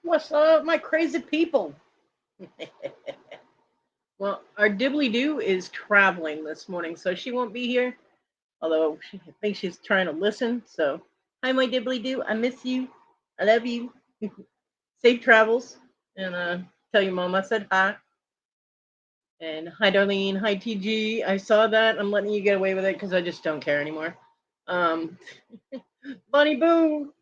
What's up, my crazy people? Well, our dibbly doo is traveling this morning, so she won't be here. Although I think she's trying to listen. So, hi, my dibbly doo. I miss you. I love you. Safe travels. And tell your mom I said hi. And hi, Darlene. Hi, TG. I saw that. I'm letting you get away with it because I just don't care anymore. Um, Bunny Boo,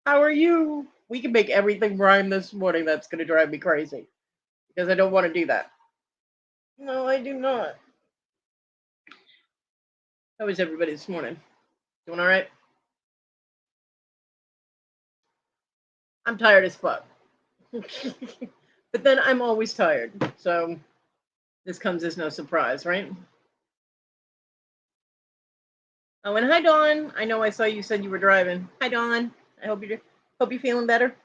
how are you? We can make everything rhyme this morning. That's going to drive me crazy because I don't want to do that. No, I do not. How is everybody this morning? Doing all right? I'm tired as fuck. But then I'm always tired. So this comes as no surprise, right? Oh, and hi, Dawn. I know I saw you said you were driving. Hi, Dawn. I hope you're feeling better.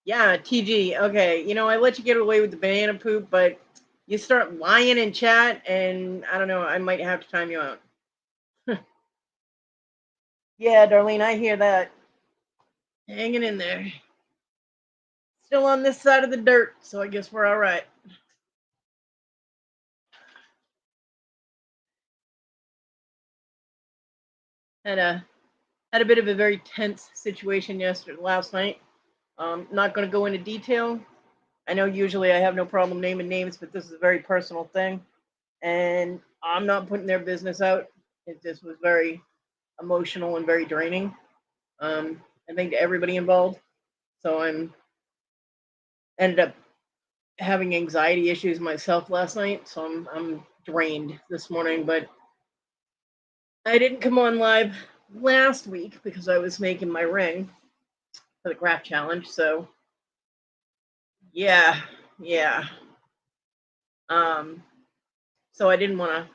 Yeah, TG. Okay, I let you get away with the banana poop, but you start lying in chat, and I don't know. I might have to time you out. Yeah, Darlene, I hear that. Hanging in there. Still on this side of the dirt, so I guess we're all right. Had a bit of a very tense situation last night. Not going to go into detail. I know usually I have no problem naming names, but this is a very personal thing, and I'm not putting their business out. It just was very emotional and very draining. I think to everybody involved. So I'm ended up having anxiety issues myself last night, so I'm drained this morning. But I didn't come on live last week because I was making my ring for the craft challenge. So yeah, yeah. Um, so I didn't want to,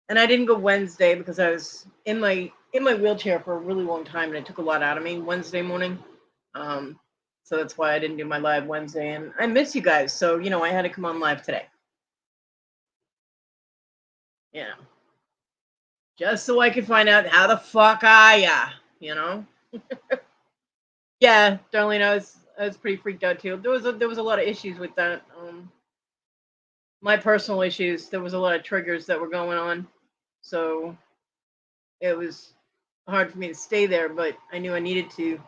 and I didn't go Wednesday because I was in my wheelchair for a really long time, and it took a lot out of me Wednesday morning. Um, so that's why I didn't do my live Wednesday, and I miss you guys. So I had to come on live today. Yeah, just so I could find out how the fuck are ya. You know. Yeah, Darlene, I was pretty freaked out too. There was a lot of issues with that. My personal issues. There was a lot of triggers that were going on, so it was hard for me to stay there. But I knew I needed to.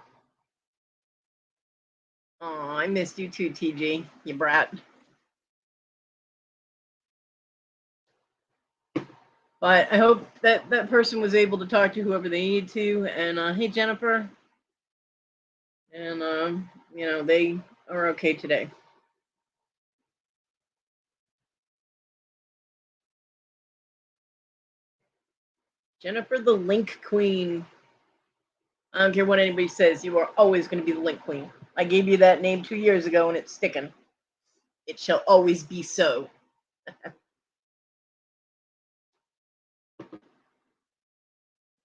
Oh, I missed you too, TG. You brat. But I hope that that person was able to talk to whoever they needed to. And hey, Jennifer. And they are okay today. Jennifer, the Link Queen. I don't care what anybody says. You are always going to be the Link Queen. I gave you that name 2 years ago, and it's sticking. It shall always be so.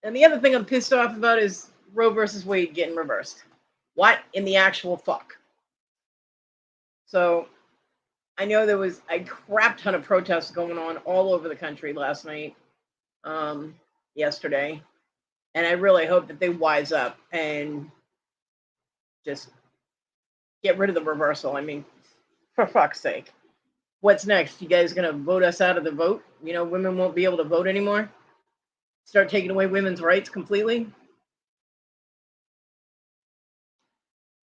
And the other thing I'm pissed off about is Roe versus Wade getting reversed. What in the actual fuck? So I know there was a crap ton of protests going on all over the country last night, yesterday, and I really hope that they wise up and just get rid of the reversal. I mean, for fuck's sake. What's next? You guys gonna vote us out of the vote? Women won't be able to vote anymore? Start taking away women's rights completely?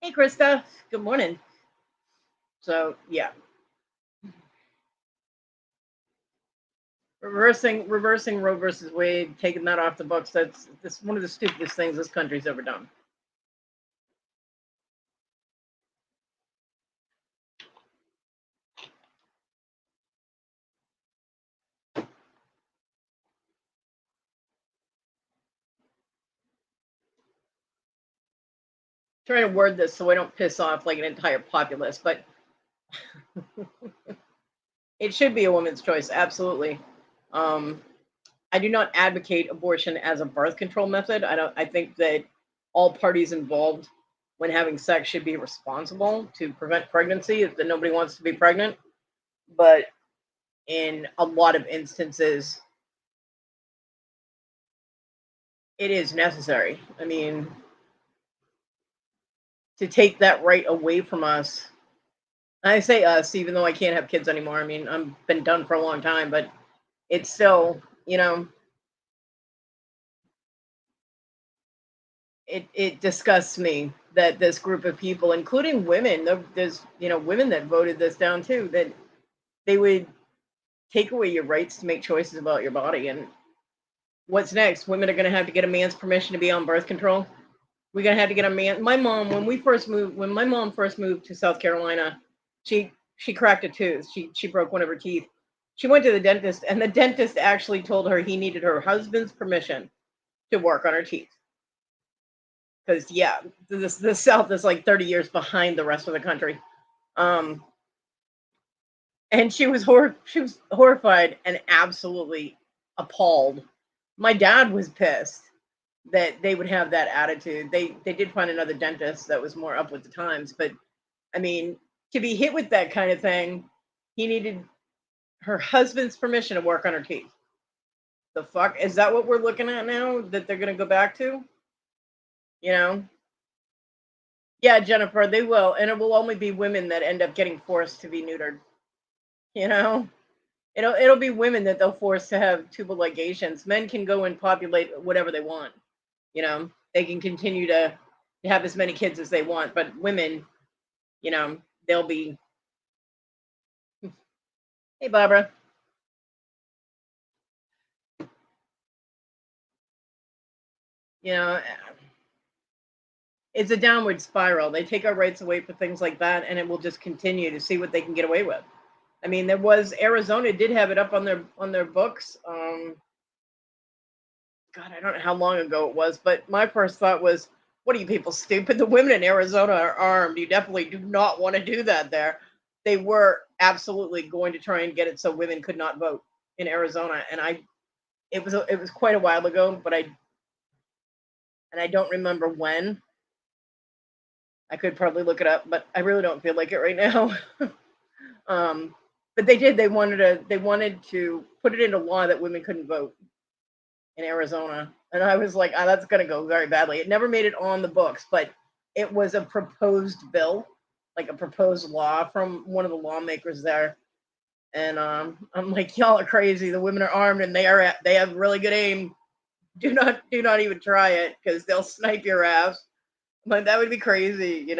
Hey, Krista. Good morning. So, yeah. Reversing Roe versus Wade, taking that off the books, that's one of the stupidest things this country's ever done. Trying to word this so I don't piss off like an entire populace, but it should be a woman's choice, absolutely. Um, I do not advocate abortion as a birth control method. I think that all parties involved when having sex should be responsible to prevent pregnancy if that nobody wants to be pregnant. But in a lot of instances, it is necessary. I mean, to take that right away from us. I say us, even though I can't have kids anymore. I mean, I'm been done for a long time, but it's still, it disgusts me that this group of people, including women, there's women that voted this down too, that they would take away your rights to make choices about your body. And what's next? Women are going to have to get a man's permission to be on birth control. We're going to have to get a man. My mom, when my mom first moved to South Carolina, she cracked a tooth. She broke one of her teeth. She went to the dentist, and the dentist actually told her he needed her husband's permission to work on her teeth. Because yeah, the South is like 30 years behind the rest of the country. Um, and she was horrified and absolutely appalled. My dad was pissed that they would have that attitude. They did find another dentist that was more up with the times, but I mean, to be hit with that kind of thing, he needed her husband's permission to work on her teeth. The fuck, is that what we're looking at now? That they're gonna go back to? You know? Yeah, Jennifer, they will, and it will only be women that end up getting forced to be neutered. You know, it'll be women that they'll force to have tubal ligations. Men can go and populate whatever they want. They can continue to have as many kids as they want, but women, they'll be. Hey, Barbara. You know, it's a downward spiral. They take our rights away for things like that, and it will just continue to see what they can get away with. I mean, there was Arizona did have it up on their books. God, I don't know how long ago it was, but my first thought was, what are you people stupid? The women in Arizona are armed. You definitely do not want to do that there. They were absolutely going to try and get it so women could not vote in Arizona, and it was quite a while ago, but I don't remember when. I could probably look it up, but I really don't feel like it right now. um, but they did. They wanted to put it into law that women couldn't vote in Arizona. And I was like, oh, that's going to go very badly. It never made it on the books, but it was a proposed bill, like a proposed law from one of the lawmakers there. And I'm like, y'all are crazy. The women are armed and they have really good aim. Do not even try it because they'll snipe your ass. Like that would be crazy.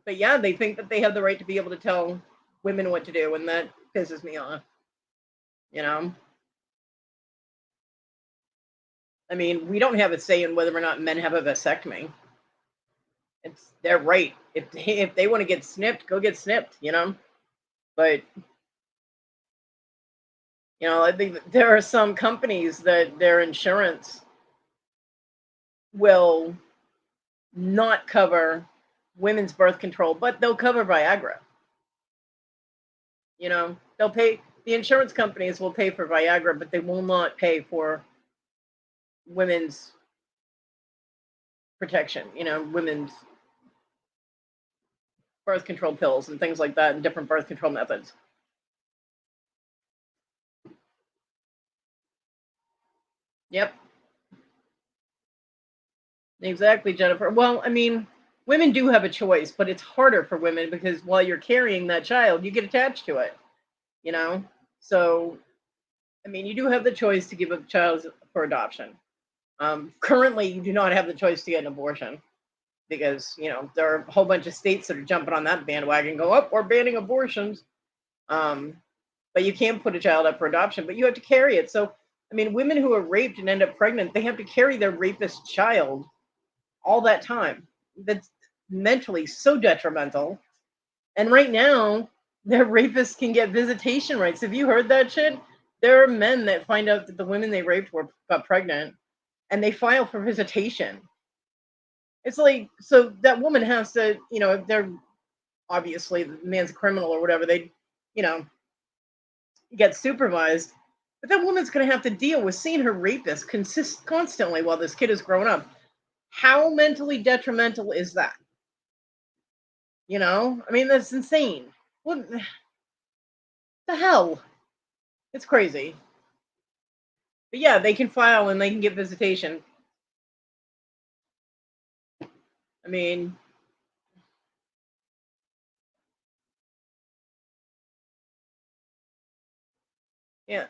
But yeah, they think that they have the right to be able to tell women what to do, and that pisses me off. You know, I mean, we don't have a say in whether or not men have a vasectomy. It's their right. If they want to get snipped, go get snipped. But I think that there are some companies that their insurance will not cover women's birth control, but they'll cover Viagra. They'll pay the insurance companies will pay for Viagra, but they will not pay for women's protection. Women's birth control pills and things like that, and different birth control methods. Yep. Exactly, Jennifer. Well, I mean, women do have a choice, but it's harder for women because while you're carrying that child, you get attached to it, you know? So, I mean, you do have the choice to give a child for adoption. Currently, you do not have the choice to get an abortion because, there are a whole bunch of states that are jumping on that bandwagon, go up, we're banning abortions. Um, but you can't put a child up for adoption, but you have to carry it. So, I mean, women who are raped and end up pregnant, they have to carry their rapist child all that time. That's mentally so detrimental. And right now, their rapists can get visitation rights. Have you heard that shit? There are men that find out that the women they raped got pregnant, and they file for visitation. It's like, so that woman has to, if they're obviously the man's a criminal or whatever, they, you know, get supervised. But that woman's going to have to deal with seeing her rapist constantly while this kid is growing up. How mentally detrimental is that? I mean, that's insane. What the hell? It's crazy. But yeah, they can file and they can get visitation. I mean, yeah,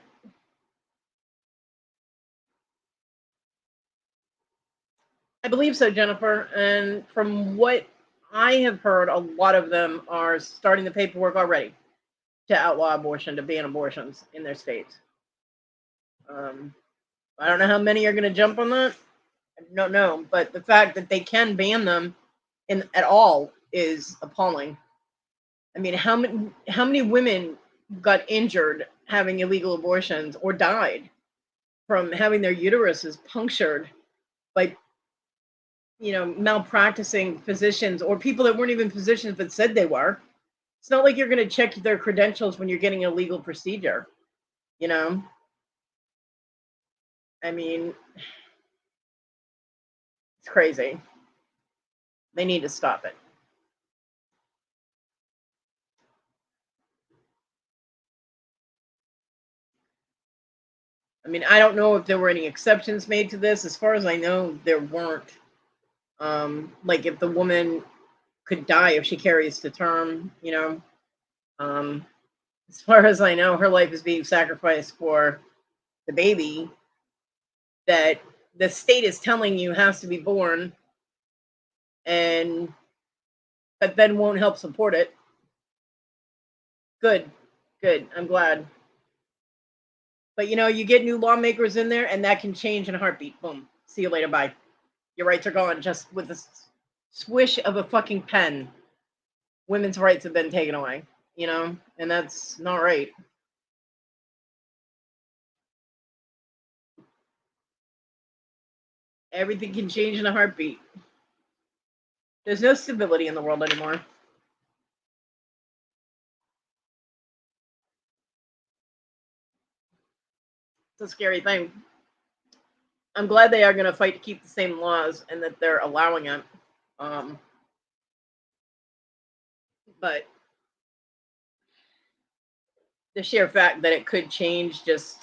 I believe so, Jennifer. And from what I have heard, a lot of them are starting the paperwork already to outlaw abortion, to ban abortions in their states. Um, I don't know how many are going to jump on that. I don't know, but the fact that they can ban them in at all is appalling. I mean, how many women got injured having illegal abortions or died from having their uteruses punctured by malpracticing physicians or people that weren't even physicians but said they were. It's not like you're going to check their credentials when you're getting a legal procedure. You know, I mean, it's crazy. They need to stop it. I mean, I don't know if there were any exceptions made to this. As far as I know, there weren't. Like if the woman could die if she carries to term, Um, as far as I know, her life is being sacrificed for the baby that the state is telling you has to be born, and but then won't help support it. Good, good. I'm glad. But you get new lawmakers in there, and that can change in a heartbeat. Boom. See you later. Bye. Your rights are gone just with the swish of a fucking pen. Women's rights have been taken away. And that's not right. Everything can change in a heartbeat. There's no stability in the world anymore. It's a scary thing. I'm glad they are going to fight to keep the same laws and that they're allowing it. Um, but the sheer fact that it could change, just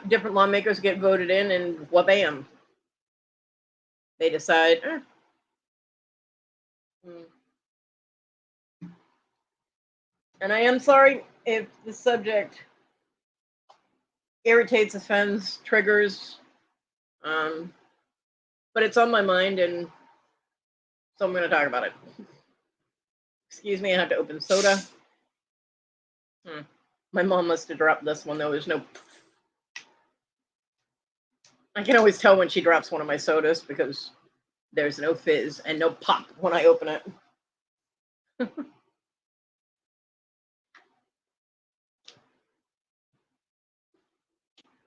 different lawmakers get voted in, and wha-bam, they decide. Hmm. And I am sorry if the subject irritates, offends, triggers, um, but it's on my mind, and so I'm going to talk about it. Excuse me, I have to open soda. My mom must have dropped this one, though. There's no. I can always tell when she drops one of my sodas because there's no fizz and no pop when I open it.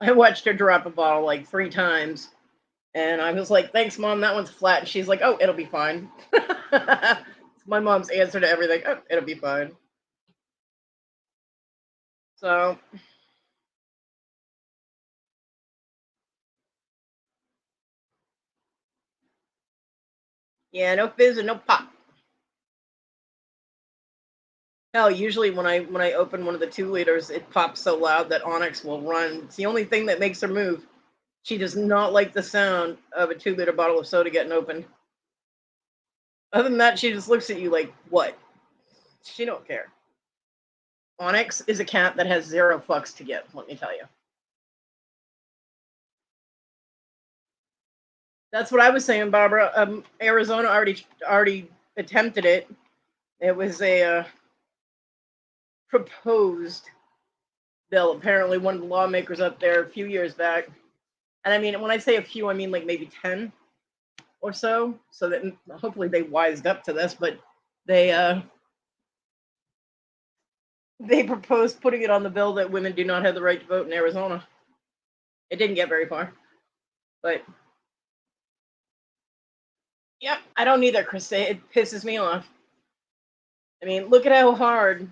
I watched her drop a bottle like 3 times, and I was like, "Thanks, mom. That one's flat." And she's like, "Oh, it'll be fine." My mom's answer to everything. Oh, it'll be fine. So yeah, no fizz and no pop. Hell, usually when I open one of the 2 liters, it pops so loud that Onyx will run. It's the only thing that makes her move. She does not like the sound of a 2-liter bottle of soda getting opened. Other than that, she just looks at you like, "What?" She don't care. Onyx is a cat that has zero fucks to give. Let me tell you. That's what I was saying, Barbara. Arizona already attempted it. It was a proposed bill. Apparently, one of the lawmakers up there a few years back, and I mean, when I say a few, I mean like maybe 10 or so. So that hopefully they wised up to this, but they uh, they proposed putting it on the bill that women do not have the right to vote in Arizona. It didn't get very far, but yep, I don't either, Chris. It pisses me off. I mean, look at how hard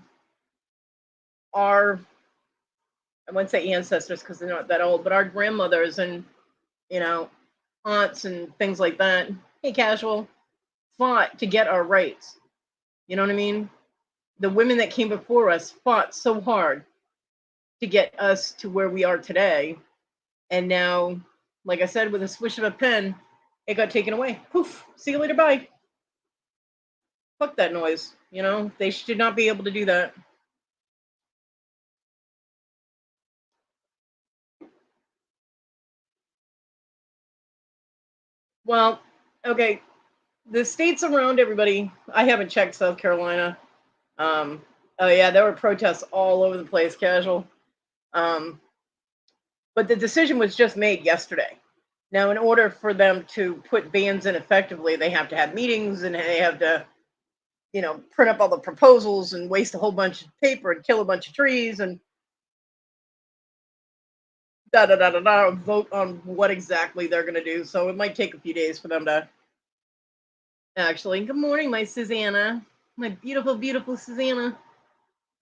our, I wouldn't say ancestors because they're not that old, but our grandmothers and, you know, aunts and things like that, hey, casual, fought to get our rights. You know what I mean? The women that came before us fought so hard to get us to where we are today. And now, like I said, with a swish of a pen, it got taken away. Poof. See you later. Bye. Fuck that noise. You know, they should not be able to do that. Well, okay. The states around everybody, I haven't checked South Carolina. Oh yeah, there were protests all over the place, casual. Um, but the decision was just made yesterday. Now, in order for them to put bans in effectively, they have to have meetings and they have to, print up all the proposals and waste a whole bunch of paper and kill a bunch of trees and da da da da da vote on what exactly they're going to do. So it might take a few days for them to actually. Good morning, my Susanna, my beautiful, beautiful Susanna.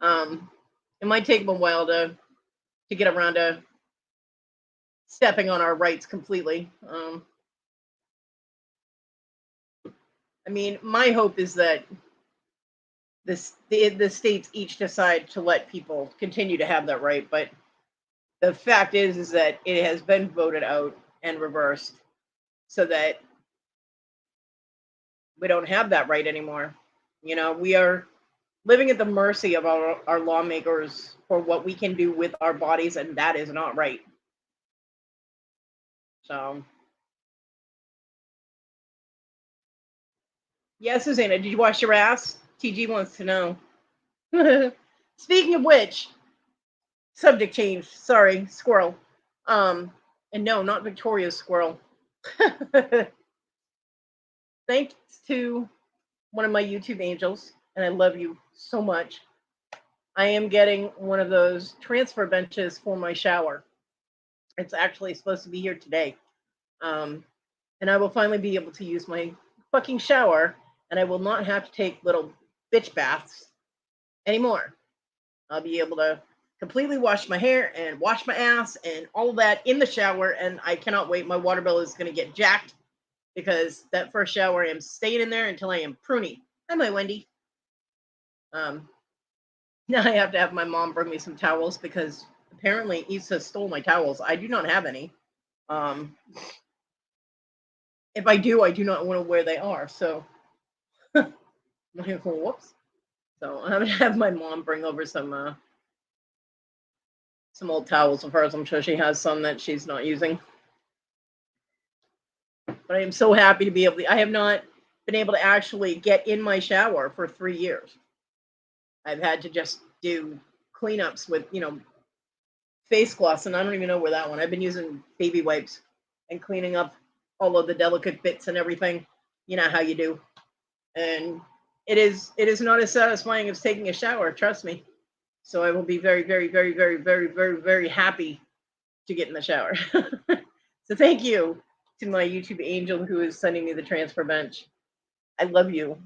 It might take them a while to get around to stepping on our rights completely. I mean, my hope is that the states each decide to let people continue to have that right, but the fact is that it has been voted out and reversed, so that we don't have that right anymore. We are living at the mercy of our lawmakers for what we can do with our bodies, and that is not right. So, yeah, Susanna, did you wash your ass? TG wants to know. Speaking of which, subject change. Sorry, squirrel. And no, not Victoria's squirrel. Thanks to one of my YouTube angels, and I love you so much. I am getting one of those transfer benches for my shower. It's actually supposed to be here today. And I will finally be able to use my fucking shower, and I will not have to take little bitch baths anymore. I'll be able to completely wash my hair and wash my ass and all of that in the shower, and I cannot wait. My water bill is going to get jacked because that first shower I am staying in there until I am pruny. Hi, my Wendy. Now I have to have my mom bring me some towels because apparently Issa stole my towels. I do not have any. If I do not know where they are. So, whoops. So I'm gonna have my mom bring over some old towels of hers. I'm sure she has some that she's not using. But I am so happy to be able to. I have not been able to actually get in my shower for 3 years. I've had to just do cleanups with, face cloths, and I don't even know where that one. I've been using baby wipes and cleaning up all of the delicate bits and everything. You know how you do. And it is not as satisfying as taking a shower, trust me. So I will be very, very, very, very, very, very, very happy to get in the shower. So thank you to my YouTube angel who is sending me the transfer bench. I love you.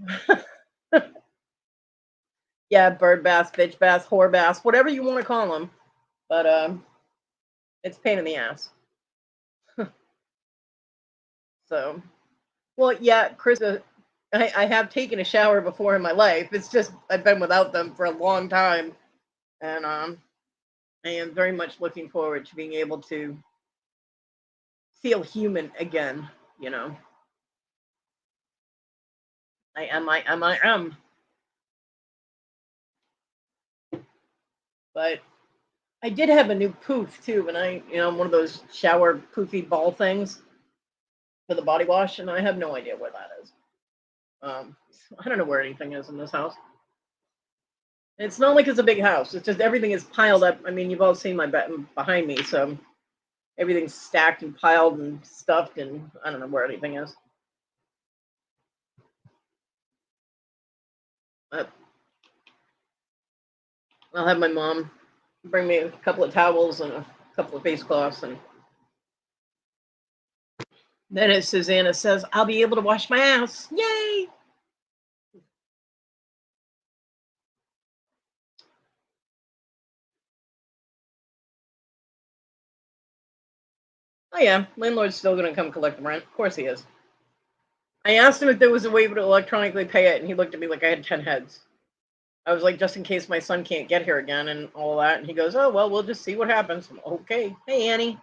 Yeah, bird bass, bitch bass, whore bass, whatever you want to call them. But it's a pain in the ass. So, well, yeah, Chris, I have taken a shower before in my life. It's just I've been without them for a long time, and I am very much looking forward to being able to feel human again. I am. But I did have a new poof too, and one of those shower poofy ball things for the body wash, and I have no idea where that is. I don't know where anything is in this house. It's not like it's a big house. It's just everything is piled up. I mean, you've all seen my bed behind me, so everything's stacked and piled and stuffed, and I don't know where anything is. But I'll have my mom bring me a couple of towels and a couple of face cloths, and then, as Susanna says, I'll be able to wash my ass. Yay! Oh yeah, landlord's still going to come collect the rent. Of course he is. I asked him if there was a way to electronically pay it, and he looked at me like I had 10 heads. I was like, just in case my son can't get here again and all that. And he goes, oh, well, we'll just see what happens. I'm, okay. Hey, Annie,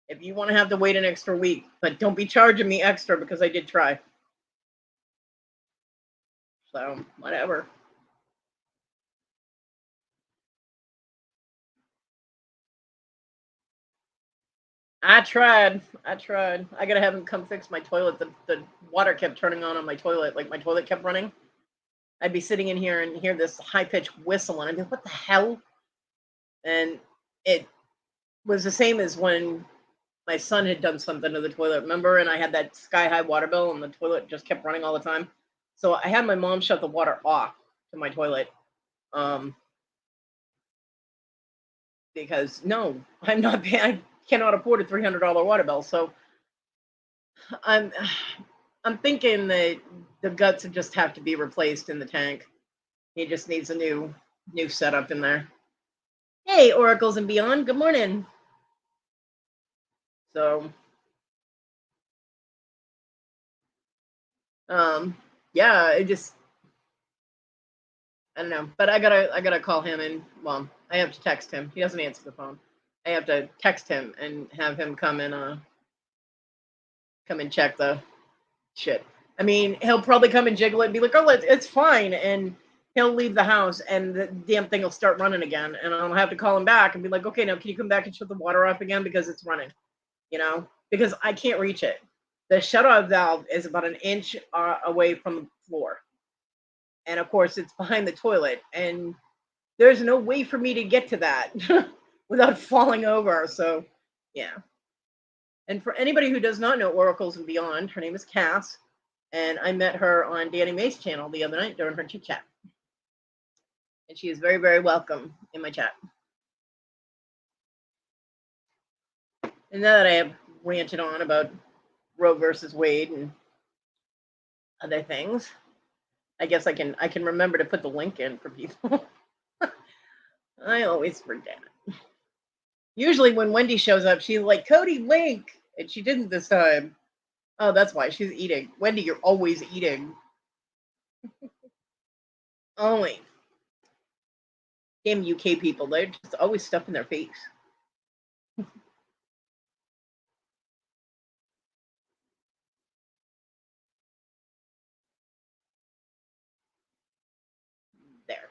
if you want to have to wait an extra week, but don't be charging me extra because I did try. So, whatever. I tried. I gotta have him come fix my toilet. The water kept turning on my toilet. Like my toilet kept running. I'd be sitting in here and hear this high pitched whistle, and I'd be like, "What the hell?" And it was the same as when my son had done something to the toilet. Remember? And I had that sky high water bill, and the toilet just kept running all the time. So I had my mom shut the water off to my toilet. Because no, I'm not paying. I cannot afford a $300 water bill. So I'm I'm thinking that the guts just have to be replaced in the tank. He just needs a new setup in there. Hey, Oracles and Beyond, good morning. So yeah, I don't know. But I gotta call him and well, I have to text him. He doesn't answer the phone. I have to text him and have him come and check the shit. I mean, he'll probably come and jiggle it and be like, "Oh, it's fine," and he'll leave the house and the damn thing will start running again, and I'll have to call him back and be like, "Okay, now can you come back and shut the water off again because it's running?" You know, because I can't reach it. The shutoff valve is about an inch away from the floor, and of course, it's behind the toilet, and there's no way for me to get to that without falling over. So, yeah. And for anybody who does not know Oracles and Beyond, her name is Cass, and I met her on Danny Mae's channel the other night during her chit chat. And she is very, very welcome in my chat. And now that I have ranted on about Roe versus Wade and other things, I guess I can remember to put the link in for people. I always forget. Usually when Wendy shows up, she's like, Kodi, link. And she didn't this time. Oh, that's why she's eating. Wendy, you're always eating. Only. Damn UK people, they're just always stuffing their face. There.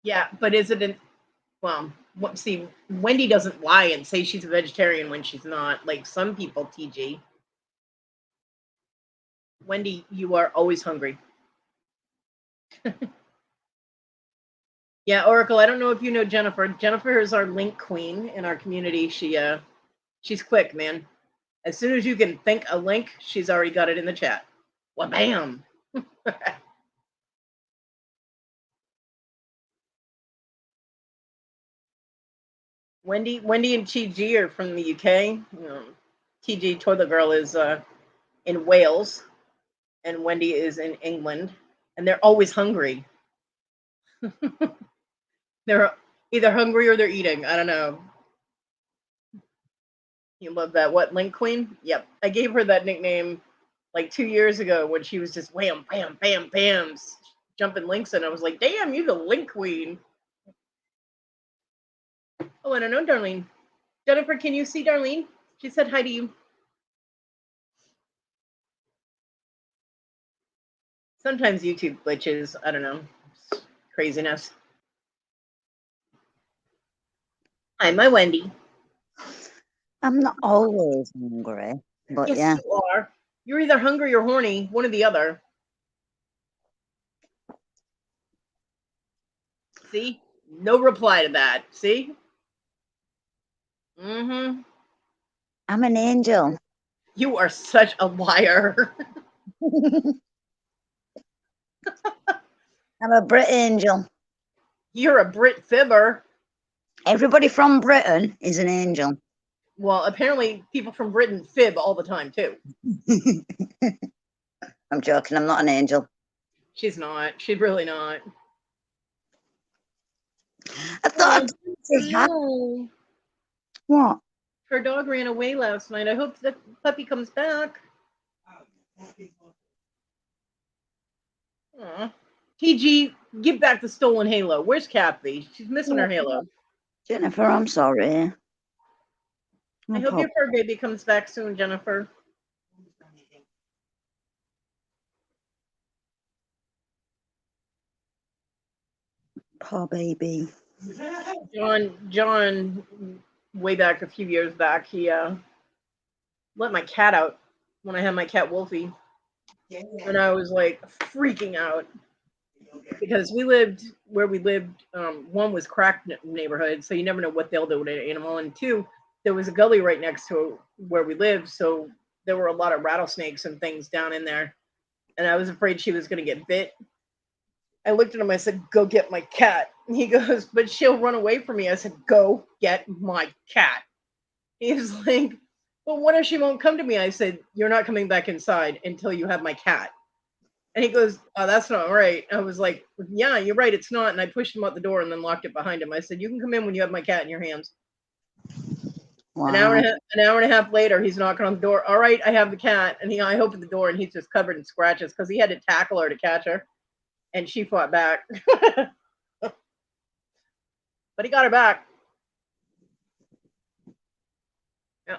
Yeah, but is it an well, see, Wendy doesn't lie and say she's a vegetarian when she's not. Like some people, TG. Wendy, you are always hungry. Yeah, Oracle, I don't know if you know Jennifer. Jennifer is our link queen in our community. She's quick, man. As soon as you can think a link, she's already got it in the chat. Well, bam. Wendy and TG are from the UK. TG Toilet Girl is in Wales, and Wendy is in England, and they're always hungry. They're either hungry or they're eating. I don't know. You love that. What, Link Queen? Yep. I gave her that nickname like 2 years ago when she was just wham, bam, bam, bam, jumping links, and I was like, damn, you the Link Queen. Oh, I don't know, Darlene. Jennifer, can you see Darlene? She said hi to you. Sometimes YouTube glitches. I don't know. Craziness. Hi, my Wendy. I'm not always hungry, but yes, yeah. You are. You're either hungry or horny, one or the other. See? No reply to that. See? Mm-hmm. I'm an angel. You are such a liar. I'm a Brit angel. You're a Brit fibber. Everybody from Britain is an angel. Well, apparently people from Britain fib all the time, too. I'm joking. I'm not an angel. She's not. She's really not. I thought I'd say hi. What? Her dog ran away last night. I hope the puppy comes back. Aw. TG, give back the stolen halo. Where's Kathy? She's missing her halo. Jennifer, I'm sorry. I hope your fur baby comes back soon, Jennifer. Poor baby. John, way back a few years back, he let my cat out when I had my cat Wolfie, and I was like freaking out because we lived where we lived. One was crack neighborhood, so you never know what they'll do to an animal, and two, there was a gully right next to where we lived, so there were a lot of rattlesnakes and things down in there, and I was afraid she was going to get bit. I looked at him. I said, "Go get my cat." And he goes, "But she'll run away from me." I said, "Go get my cat." He was like, "But what if she won't come to me?" I said, "You're not coming back inside until you have my cat." And he goes, "Oh, that's not right." I was like, "Yeah, you're right. It's not." And I pushed him out the door and then locked it behind him. I said, "You can come in when you have my cat in your hands." Wow. An hour and a half later, he's knocking on the door. "All right, I have the cat." And I opened the door and he's just covered in scratches because he had to tackle her to catch her. And she fought back. But he got her back. Yeah.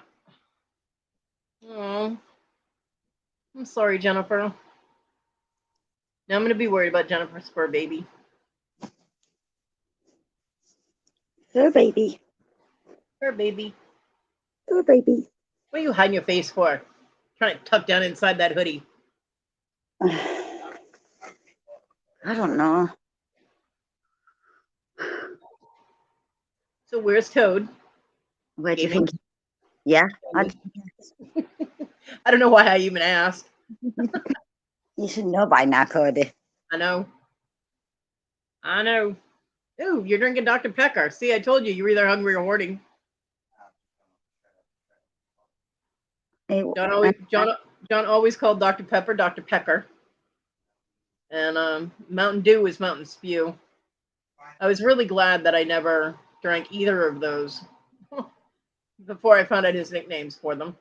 Oh, I'm sorry, Jennifer. Now I'm going to be worried about Jennifer's fur baby. Her baby. Fur baby. Her baby. What are you hiding your face for? Trying to tuck down inside that hoodie. I don't know. So where's Toad? Where do you think? Yeah. I don't know why I even asked. You should know by now, Kodi. I know. Ooh, you're drinking Dr. Pepper. See, I told you, you're either hungry or hoarding. John always called Dr. Pepper Dr. Pecker. And Mountain Dew is Mountain Spew. I was really glad that I never drank either of those before I found out his nicknames for them.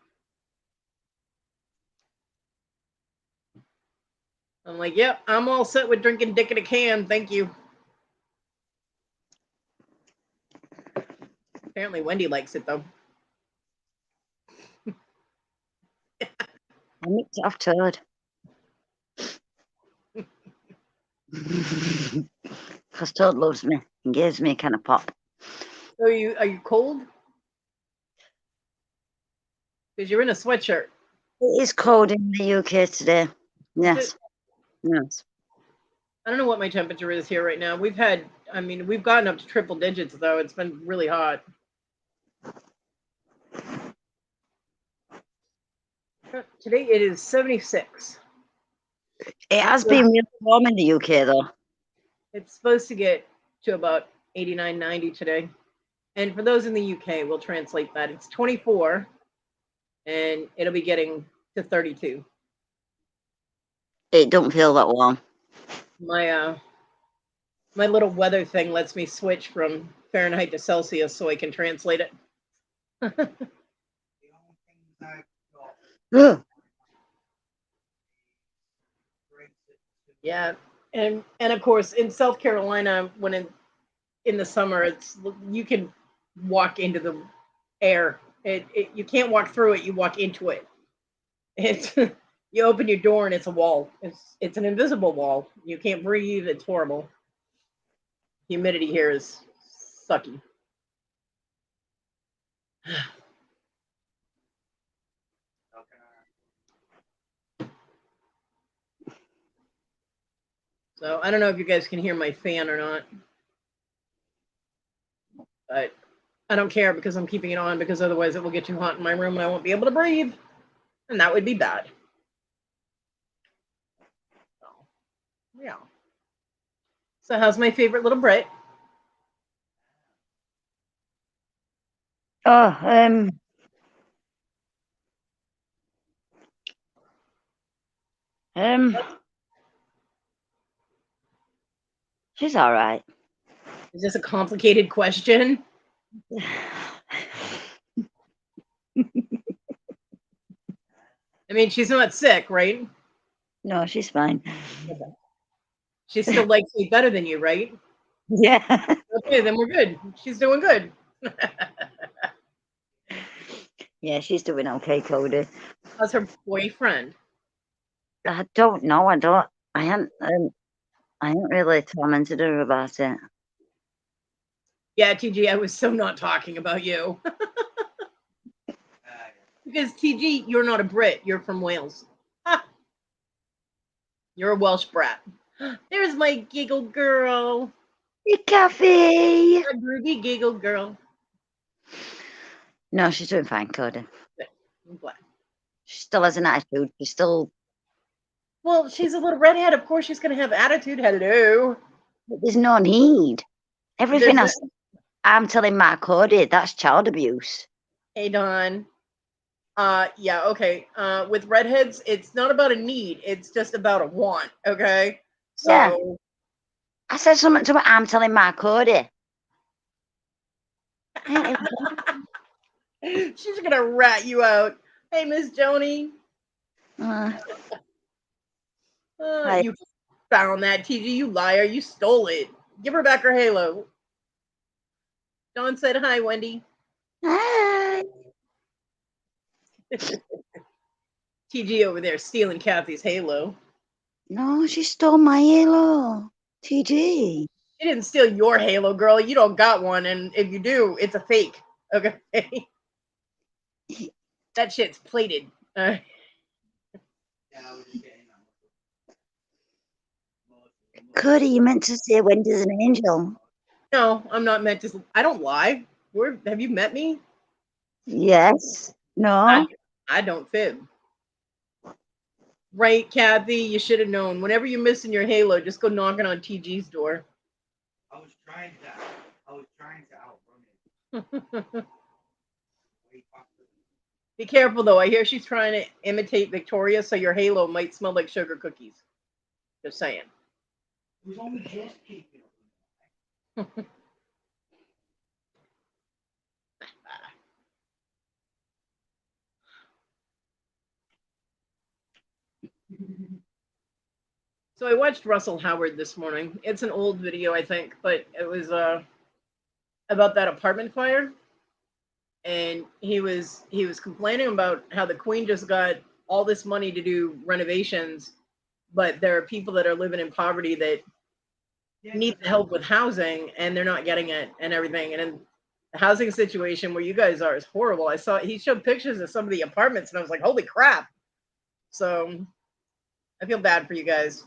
I'm like, yep, I'm all set with drinking Dick in a can. Thank you. Apparently Wendy likes it, though. I nicked it off Toad. Because Toad loves me and gives me a kind of pop. So are you cold? Because you're in a sweatshirt. It is cold in the UK today. Yes. Yes. I don't know what my temperature is here right now. We've gotten up to triple digits, though. It's been really hot. Today it is 76. It has been really warm in the UK, though. It's supposed to get to about 89, 90 today. And for those in the UK, we'll translate that. It's 24, and it'll be getting to 32. It don't feel that warm. My little weather thing lets me switch from Fahrenheit to Celsius so I can translate it. Yeah, and of course in South Carolina, when in the summer, you can walk into the air. You can't walk through it. You walk into it. It's you open your door and it's a wall. It's an invisible wall. You can't breathe. It's horrible. Humidity here is sucky. So I don't know if you guys can hear my fan or not, but I don't care because I'm keeping it on because otherwise it will get too hot in my room and I won't be able to breathe, and that would be bad. So, yeah. So how's my favorite little Brit? Oh, she's all right. Is this a complicated question? I mean, she's not sick, right? No, she's fine. Okay. She still likes me better than you, right? Yeah. Okay, then we're good. She's doing good. Yeah, she's doing okay, Kodi. How's her boyfriend? I don't know. I haven't really tormented her about it. Yeah, TG, I was so not talking about you. Because TG, you're not a Brit. You're from Wales. Ah, you're a Welsh brat. There's my giggle girl. Hey, Kathy. A groovy giggle girl. No, she's doing fine, Kodi. I'm glad. She still has an attitude. She's still. Well, she's a little redhead. Of course, she's going to have attitude. Hello. There's no need. Everything There's else, I'm telling my Kodi, that's child abuse. Hey, Don. Yeah, okay. With redheads, it's not about a need. It's just about a want. Okay. So. Yeah. I said something to her. I'm telling my Kodi. She's gonna rat you out. Hey, Miss Joni. You found that TG, you liar. You stole it. Give her back her halo. Dawn said hi, Wendy. Hi. TG over there stealing Kathy's halo. No, she stole my halo. TG. She didn't steal your halo, girl. You don't got one, and if you do, it's a fake. Okay. That shit's plated. Kodi, you meant to say Wendy's an angel. No, I'm not meant to. I don't lie. Have you met me? Yes. No. I don't fib. Right, Kathy? You should have known. Whenever you're missing your halo, just go knocking on TG's door. I was trying to outrun it. Be careful, though. I hear she's trying to imitate Victoria, so your halo might smell like sugar cookies. Just saying. It was only just keeping it. So I watched Russell Howard this morning. It's an old video, I think, but it was about that apartment fire. And he was complaining about how the Queen just got all this money to do renovations, but there are people that are living in poverty that need the help with housing, and they're not getting it and everything. And in the housing situation where you guys are is horrible. He showed pictures of some of the apartments, and I was like, holy crap. So I feel bad for you guys.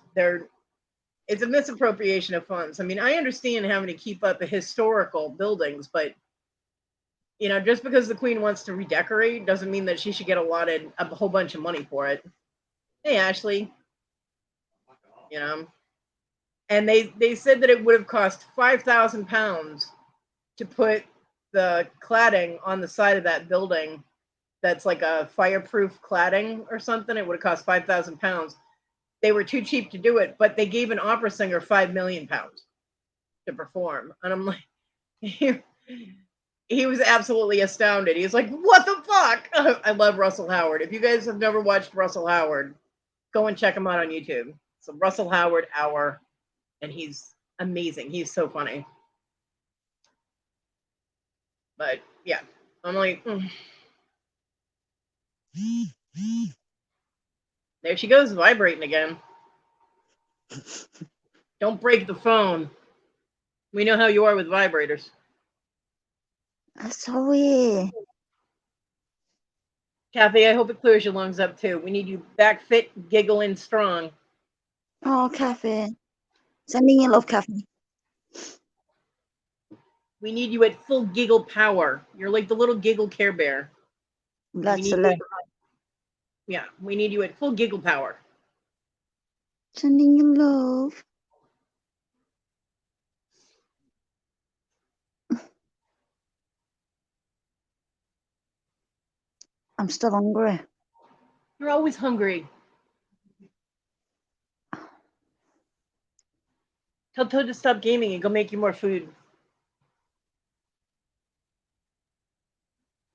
It's a misappropriation of funds. I mean, I understand having to keep up the historical buildings, but just because the Queen wants to redecorate doesn't mean that she should get allotted a whole bunch of money for it. Hey, Ashley. And they said that it would have cost £5,000 to put the cladding on the side of that building. That's like a fireproof cladding or something. It would have cost £5,000. They were too cheap to do it, but they gave an opera singer £5 million to perform. And I'm like, he was absolutely astounded. He's like, what the fuck? I love Russell Howard. If you guys have never watched Russell Howard, go and check him out on YouTube. It's a Russell Howard Hour, and he's amazing. He's so funny. But yeah, I'm like, There she goes, vibrating again. Don't break the phone. We know how you are with vibrators. That's so weird. Kathy, I hope it clears your lungs up too. We need you back fit, giggling strong. Oh, Kathy. Sending you love, Kathy. We need you at full giggle power. You're like the little giggle Care Bear. That's a love. Yeah, we need you at full giggle power. Sending you love. I'm still hungry. You're always hungry. Tell Toad to stop gaming and go make you more food.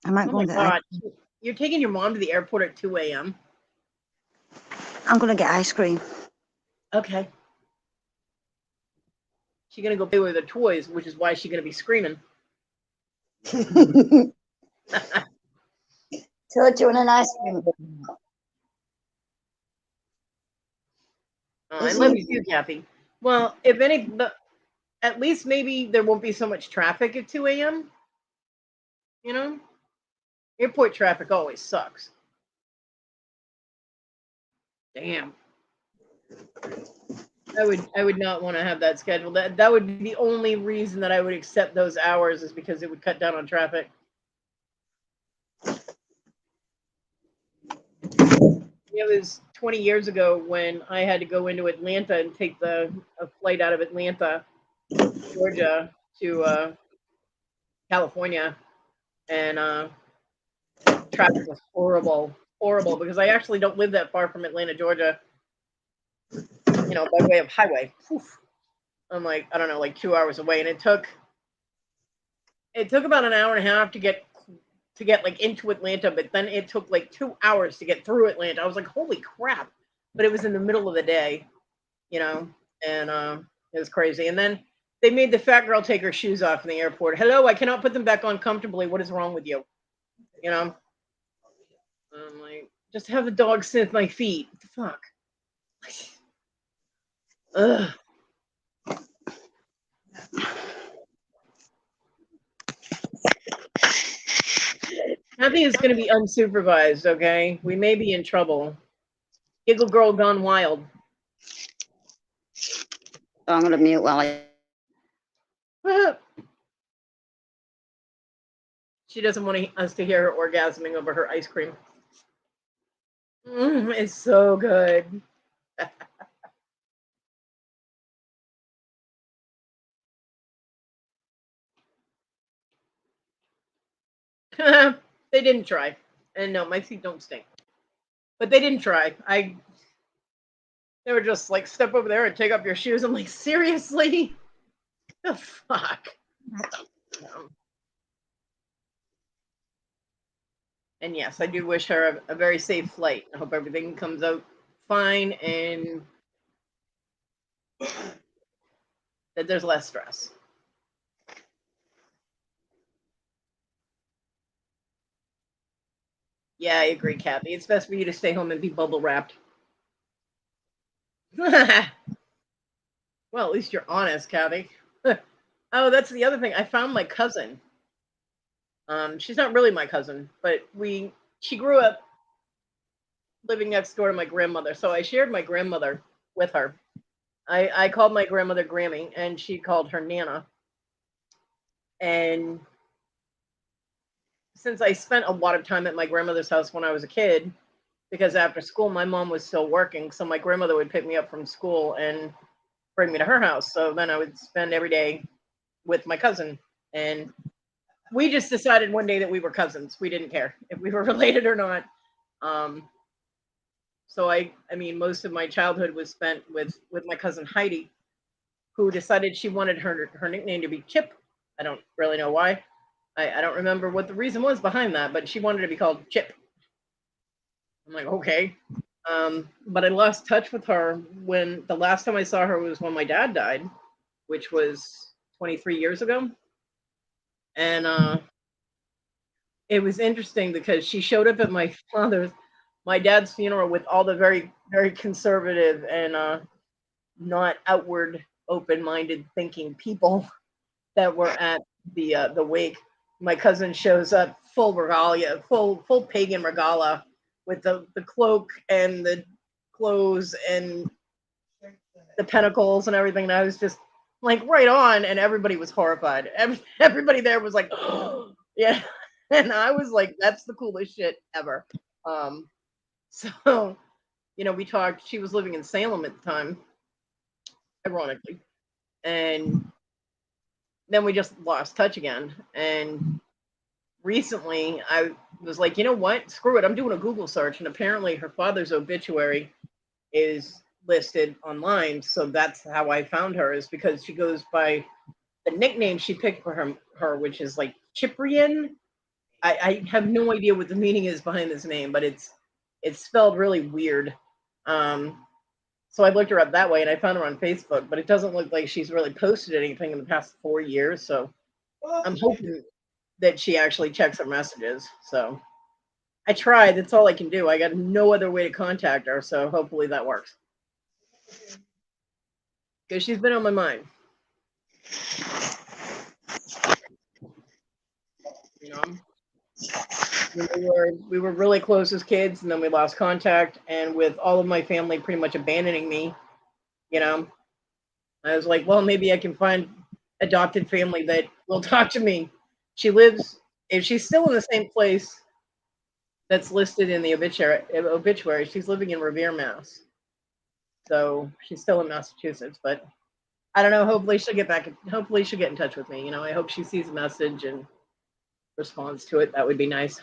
I might go and get God. You're taking your mom to the airport at 2 a.m.? I'm gonna get ice cream. Okay. She's gonna go play with her toys, which is why she's gonna be screaming. So do you want an ice cream? Oh, I love you too, Kathy. Well, at least maybe there won't be so much traffic at 2 a.m. You know, airport traffic always sucks. Damn. I would not want to have that scheduled. That would be the only reason that I would accept those hours is because it would cut down on traffic. It was 20 years ago when I had to go into Atlanta and take a flight out of Atlanta, Georgia, to California, and traffic was horrible, horrible, because I actually don't live that far from Atlanta, Georgia. You know, by way of highway. Oof. I'm like, I don't know, like 2 hours away, and it took about an hour and a half to get like into Atlanta, but then it took like 2 hours to get through Atlanta. I was like, holy crap! But it was in the middle of the day, you know, and it was crazy. And then they made the fat girl take her shoes off in the airport. Hello, I cannot put them back on comfortably. What is wrong with you? You know, I'm like, just have the dog sniff my feet. What the fuck? Ugh. Nothing is going to be unsupervised, okay? We may be in trouble. Giggle girl gone wild. I'm gonna mute while I. She doesn't want us to hear her orgasming over her ice cream. It's so good. They didn't try. And no, my feet don't stink. But they didn't try. They were just like, step over there and take off your shoes. I'm like, seriously? The fuck? And yes, I do wish her a very safe flight. I hope everything comes out fine and that there's less stress. Yeah, I agree, Kathy. It's best for you to stay home and be bubble wrapped. Well, at least you're honest, Kathy. Oh, that's the other thing. I found my cousin. She's not really my cousin, but she grew up living next door to my grandmother. So I shared my grandmother with her. I called my grandmother Grammy, and she called her Nana. And since I spent a lot of time at my grandmother's house when I was a kid, because after school my mom was still working, so my grandmother would pick me up from school and bring me to her house. So then I would spend every day with my cousin, and we just decided one day that we were cousins. We didn't care if we were related or not. So I mean, most of my childhood was spent with my cousin Heidi, who decided she wanted her nickname to be Chip. I don't really know why. I don't remember what the reason was behind that, but she wanted to be called Chip. I'm like, okay. But I lost touch with her when the last time I saw her was when my dad died, which was 23 years ago. And it was interesting because she showed up at my dad's funeral with all the very, very conservative and not outward open-minded thinking people that were at the wake. My cousin shows up full regalia, full pagan regala, with the cloak and the clothes and the pentacles and everything. And I was just like, right on, and everybody was horrified. Everybody there was like, oh, yeah. And I was like, that's the coolest shit ever. So, you know, we talked. She was living in Salem at the time, ironically, and then we just lost touch again. And recently I was like, you know what? Screw it. I'm doing a Google search, and apparently her father's obituary is listed online. So that's how I found her, is because she goes by the nickname she picked for her, which is like Cyprian. I have no idea what the meaning is behind this name, but it's spelled really weird. So I looked her up that way, and I found her on Facebook. But it doesn't look like she's really posted anything in the past 4 years. So I'm hoping that she actually checks her messages. So I tried. That's all I can do. I got no other way to contact her. So hopefully that works. Because she's been on my mind. You know, we were really close as kids, and then we lost contact. And with all of my family pretty much abandoning me, you know, I was like, well, maybe I can find adopted family that will talk to me. She lives, if she's still in the same place that's listed in the obituary, she's living in Revere, Mass. So she's still in Massachusetts, but I don't know. Hopefully she'll get back. Hopefully she'll get in touch with me. You know, I hope she sees a message and responds to it. That would be nice.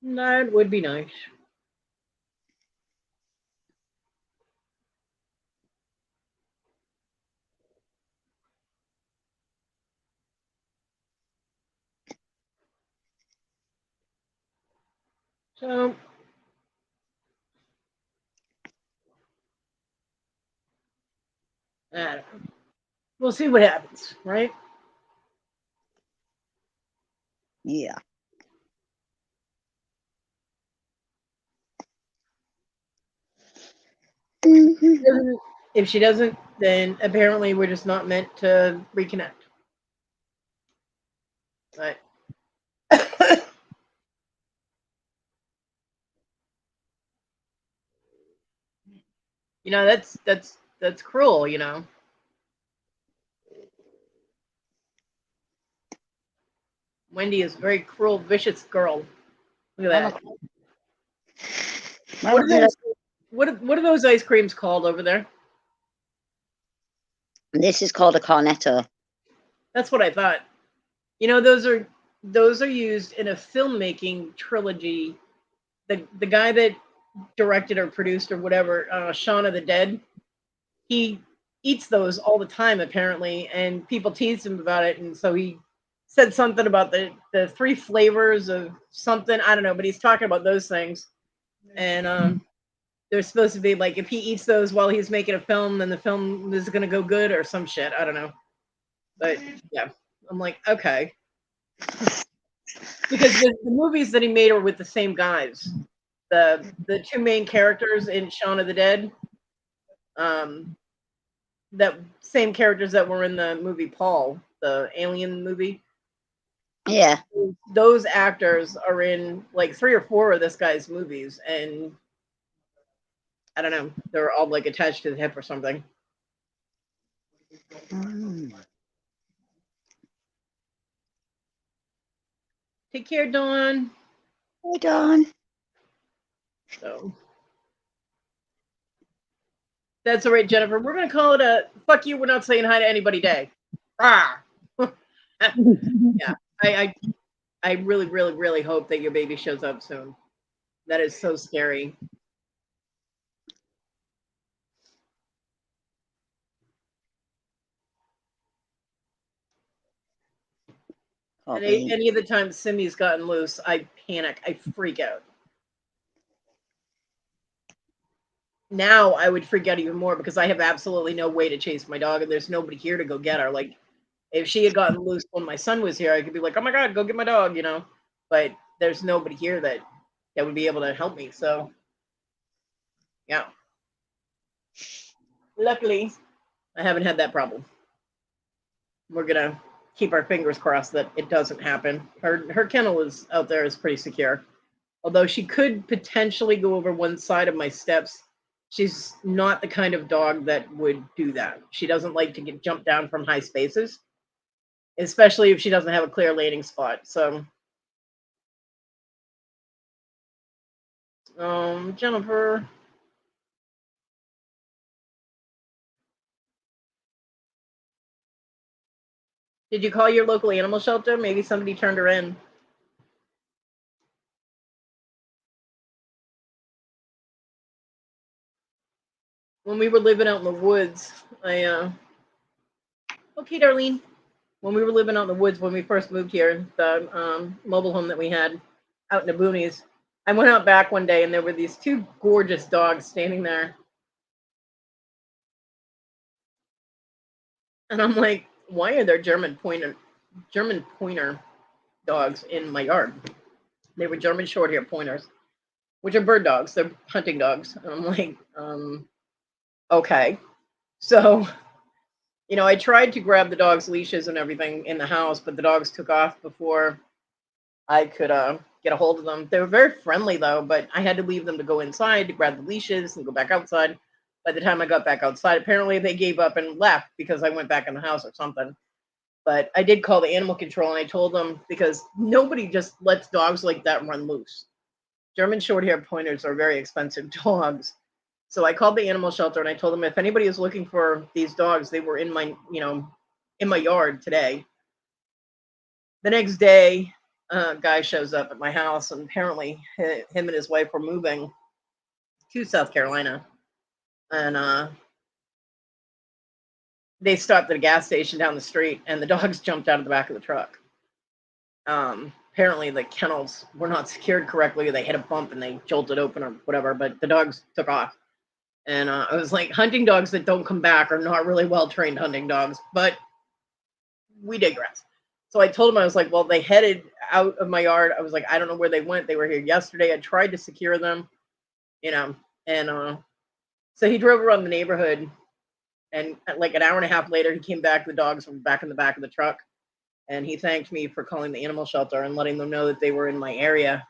That would be nice. So I don't know. We'll see what happens, right? Yeah. If she doesn't, then apparently we're just not meant to reconnect. But you know, that's cruel. You know, Wendy is a very cruel, vicious girl. Look at that. What are those? What are those ice creams called over there? This is called a cornetto. That's what I thought. You know, those are used in a filmmaking trilogy. The guy that directed or produced or whatever, Shaun of the Dead, he eats those all the time apparently, and people teased him about it, and so he said something about the three flavors of something. I don't know, but he's talking about those things, and they're supposed to be like if he eats those while he's making a film, then the film is gonna go good or some shit. I don't know, but yeah, I'm like okay. Because the movies that he made are with the same guys. The two main characters in Shaun of the Dead, um, that same characters that were in the movie Paul, the alien movie. Yeah. Those actors are in like 3 or 4 of this guy's movies, and I don't know, they're all like attached to the hip or something. Take care, Dawn. Hey, Dawn. So that's all right, Jennifer. We're gonna call it a fuck you. We're not saying hi to anybody day. Ah. Yeah, I really, really, really hope that your baby shows up soon. That is so scary. And any of the times Simi's gotten loose, I panic. I freak out. Now I would freak out even more because I have absolutely no way to chase my dog, and there's nobody here to go get her. Like, if she had gotten loose when my son was here, I could be like, "Oh my god, go get my dog," you know. But there's nobody here that would be able to help me. So, yeah. Luckily, I haven't had that problem. We're gonna keep our fingers crossed that it doesn't happen. Her kennel is out there is pretty secure. Although she could potentially go over one side of my steps, she's not the kind of dog that would do that. She doesn't like to get jumped down from high spaces, especially if she doesn't have a clear landing spot. So, Jennifer. Did you call your local animal shelter? Maybe somebody turned her in. When we were living out in the woods, okay, Darlene. When we were living out in the woods when we first moved here, the mobile home that we had out in the boonies, I went out back one day and there were these two gorgeous dogs standing there. And I'm like, why are there German pointer dogs in my yard? They were German short hair pointers, which are bird dogs. They're hunting dogs. And I'm like, okay. So, I tried to grab the dogs' leashes and everything in the house, but the dogs took off before I could get a hold of them. They were very friendly though, but I had to leave them to go inside to grab the leashes and go back outside. By the time I got back outside, apparently they gave up and left because I went back in the house or something. But I did call the animal control and I told them, because nobody just lets dogs like that run loose. German short hair pointers are very expensive dogs. So I called the animal shelter and I told them if anybody is looking for these dogs, they were in my, in my yard today. The next day, a guy shows up at my house, and apparently him and his wife were moving to South Carolina. And they stopped at a gas station down the street, and the dogs jumped out of the back of the truck. Apparently the kennels were not secured correctly. They hit a bump and they jolted open or whatever, but the dogs took off. And I was like, hunting dogs that don't come back are not really well-trained hunting dogs, but we digress. So I told him, I was like, well, they headed out of my yard. I was like, I don't know where they went. They were here yesterday. I tried to secure them, and so he drove around the neighborhood, and like an hour and a half later, he came back. The dogs were back in the back of the truck, and he thanked me for calling the animal shelter and letting them know that they were in my area.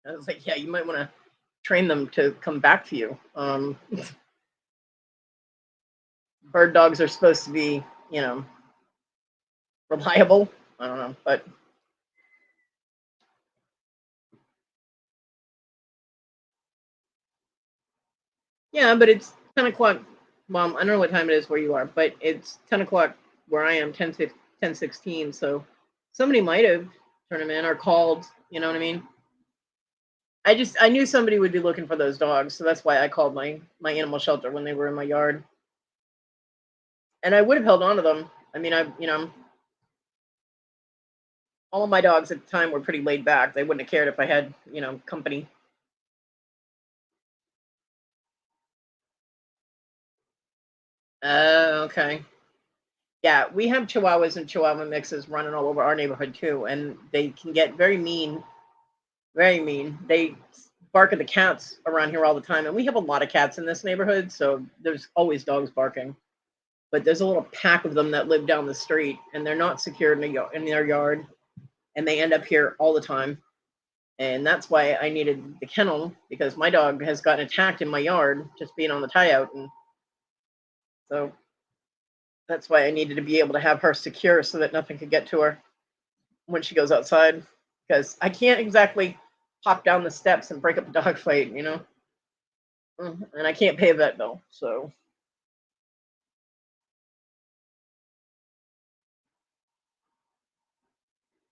I was like, yeah, you might want to train them to come back to you. Bird dogs are supposed to be, reliable. I don't know, but yeah, but it's 10 o'clock. Well, I don't know what time it is where you are, but it's 10 o'clock where I am, 10:16. So somebody might have turned them in or called, you know what I mean? I knew somebody would be looking for those dogs. So that's why I called my animal shelter when they were in my yard. And I would have held on to them. I mean, all of my dogs at the time were pretty laid back. They wouldn't have cared if I had, company. Okay. Yeah, we have Chihuahuas and Chihuahua mixes running all over our neighborhood too, and they can get very mean, very mean. They bark at the cats around here all the time, and we have a lot of cats in this neighborhood, so there's always dogs barking. But there's a little pack of them that live down the street, and they're not secured in their yard, and they end up here all the time. And that's why I needed the kennel, because my dog has gotten attacked in my yard just being on the tie out, and so that's why I needed to be able to have her secure so that nothing could get to her when she goes outside, because I can't exactly hop down the steps and break up a dog fight, and I can't pay a vet bill. So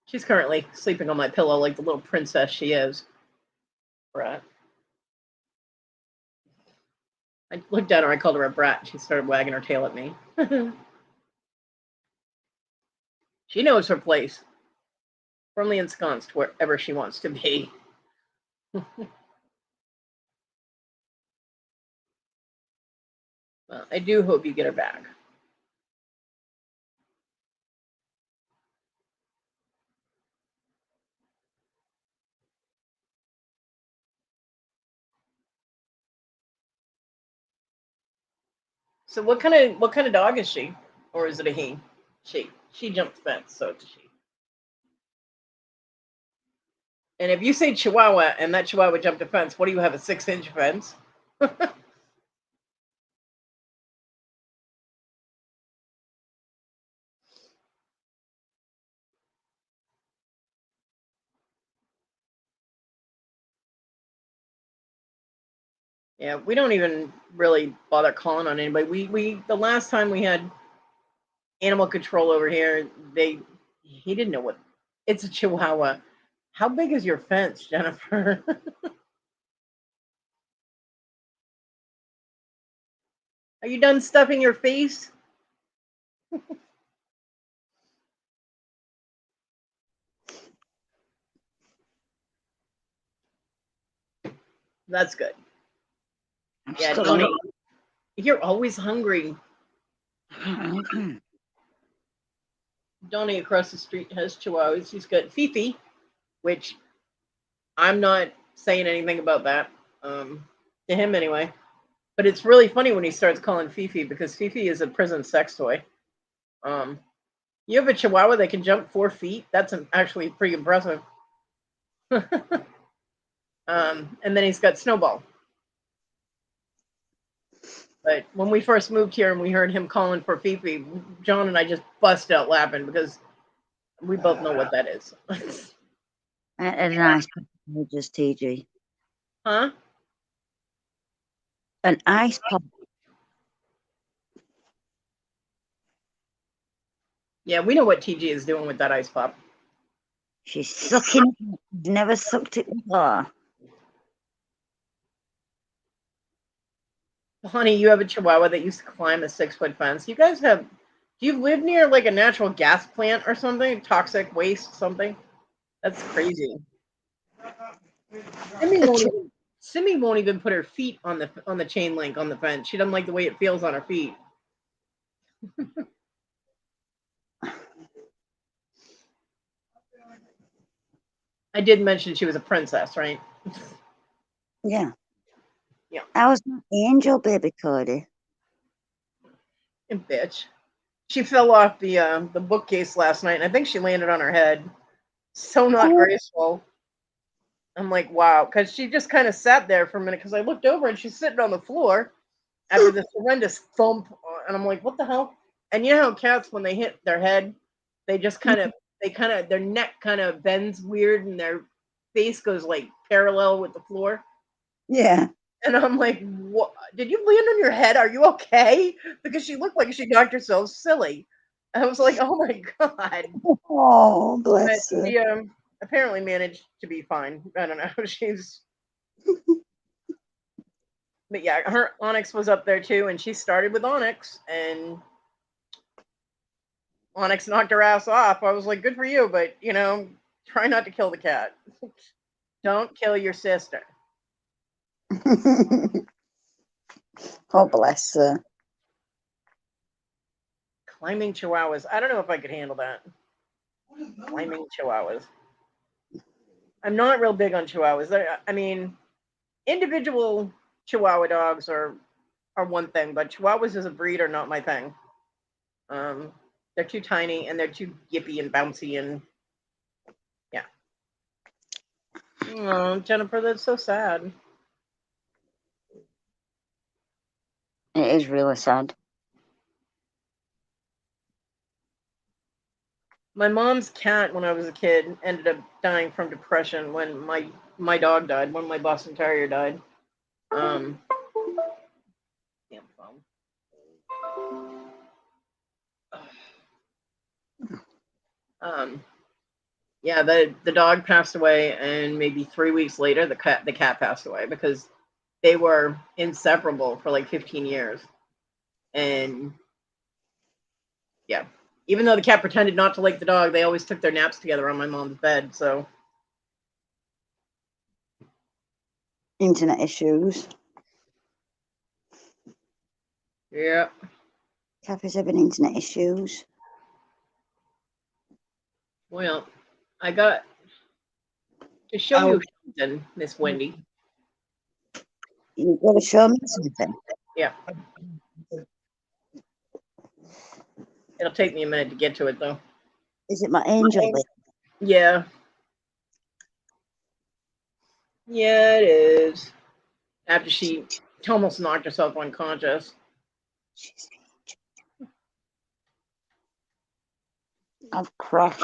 she's currently sleeping on my pillow like the little princess she is. Brat. I looked at her, I called her a brat, and she started wagging her tail at me. She knows her place. Firmly ensconced wherever she wants to be. Well, I do hope you get her back. So what kind of dog is she? Or is it a he? She jumped the fence, so it's a she. And if you say Chihuahua and that Chihuahua jumped a fence, what do you have, a 6-inch fence? Yeah, we don't even really bother calling on anybody. We the last time we had animal control over here, he didn't know what, it's a Chihuahua. How big is your fence, Jennifer? Are you done stuffing your face? That's good. I'm Yeah, still Donnie, you're always hungry. Donnie across the street has chihuahuas. He's got Fifi, which I'm not saying anything about that, to him anyway. But it's really funny when he starts calling Fifi because Fifi is a prison sex toy. Um, you have a chihuahua that can jump 4 feet. That's actually pretty impressive. And then he's got Snowball. But when we first moved here and we heard him calling for Fifi, John and I just bust out laughing because we both know what that is. a nice pop, just TG. Huh? An ice pop. Yeah, we know what TG is doing with that ice pop. She's sucking it. She's never sucked it before. Honey, you have a chihuahua that used to climb a 6-foot fence. You guys have, do you live near like a natural gas plant or something? Toxic waste, something? That's crazy. Simi won't even put her feet on the chain link on the fence. She doesn't like the way it feels on her feet. I did mention she was a princess, right? Yeah. Yeah. I was an angel, baby Kodi. And bitch. She fell off the bookcase last night, and I think she landed on her head. So not graceful. I'm like, wow, because she just kind of sat there for a minute. Because I looked over and she's sitting on the floor after this horrendous thump, and I'm like, what the hell? And you know how cats, when they hit their head, they just their neck kind of bends weird, and their face goes like parallel with the floor. Yeah. And I'm like, what? Did you land on your head? Are you okay? Because she looked like she knocked herself silly. I was like, oh my god. Oh, But bless her. she apparently managed to be fine. I don't know. She's. But yeah, her Onyx was up there too, and she started with Onyx, and Onyx knocked her ass off. I was like, good for you, but try not to kill the cat. Don't kill your sister. Oh, bless her. Climbing chihuahuas. I don't know if I could handle that. Climbing chihuahuas. I'm not real big on chihuahuas. I mean, individual chihuahua dogs are one thing, but chihuahuas as a breed are not my thing. They're too tiny and they're too yippy and bouncy and yeah. Oh, Jennifer, that's so sad. It is really sad. My mom's cat, when I was a kid, ended up dying from depression when my dog died, when my Boston Terrier died. Damn phone. Yeah, the dog passed away, and maybe 3 weeks later, the cat passed away because they were inseparable for like 15 years. And yeah, even though the cat pretended not to like the dog, they always took their naps together on my mom's bed. So Internet issues. yeah. Kathy's having internet issues. Well, I got to show you something, Miss Wendy. You've got to show me something. Yeah. It'll take me a minute to get to it, though. Is it my angel? Yeah. Yeah, it is. After she almost knocked herself unconscious. I've crashed.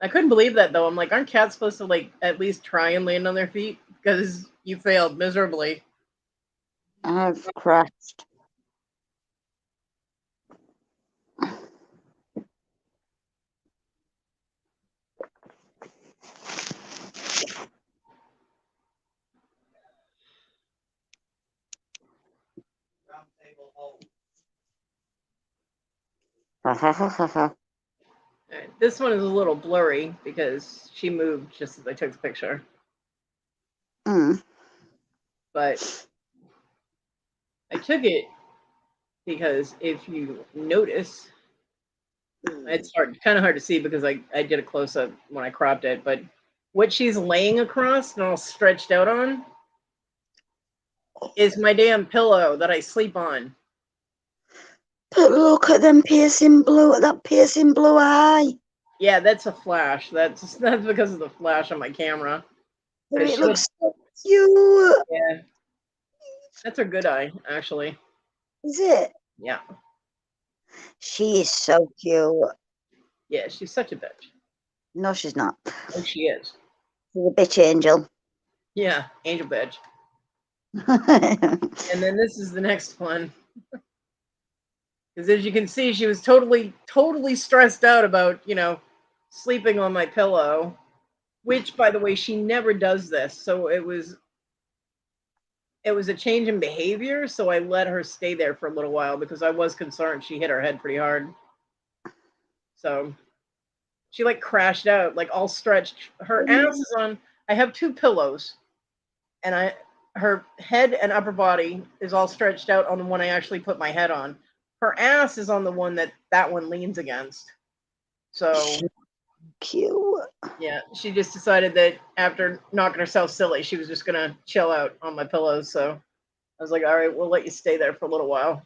I couldn't believe that, though. I'm like, aren't cats supposed to, like, at least try and land on their feet? Because you failed miserably. I've crashed. Ha ha ha ha ha. Right, this one is a little blurry because she moved just as I took the picture. Mm. But I took it because if you notice, it's kind of hard to see because I did a close up when I cropped it, but what she's laying across and all stretched out on is my damn pillow that I sleep on. But look at them piercing blue, that piercing blue eye. Yeah, that's a flash. That's because of the flash on my camera. But it She looks so cute. Yeah, that's her good eye, actually. Is it? Yeah, She is so cute. yeah, she's such a bitch. No, she's not. Oh, she is. She's a bitch angel. Yeah, angel bitch. And then this is the next one. Because as you can see, she was totally stressed out about, sleeping on my pillow, which, by the way, she never does this. So it was a change in behavior. So I let her stay there for a little while because I was concerned she hit her head pretty hard. So she crashed out, all stretched. Her ass is on. I have two pillows, and her head and upper body is all stretched out on the one I actually put my head on. Her ass is on the one that one leans against. So cute. yeah, she just decided that after knocking herself silly, she was just gonna chill out on my pillows. So I was like, all right, we'll let you stay there for a little while.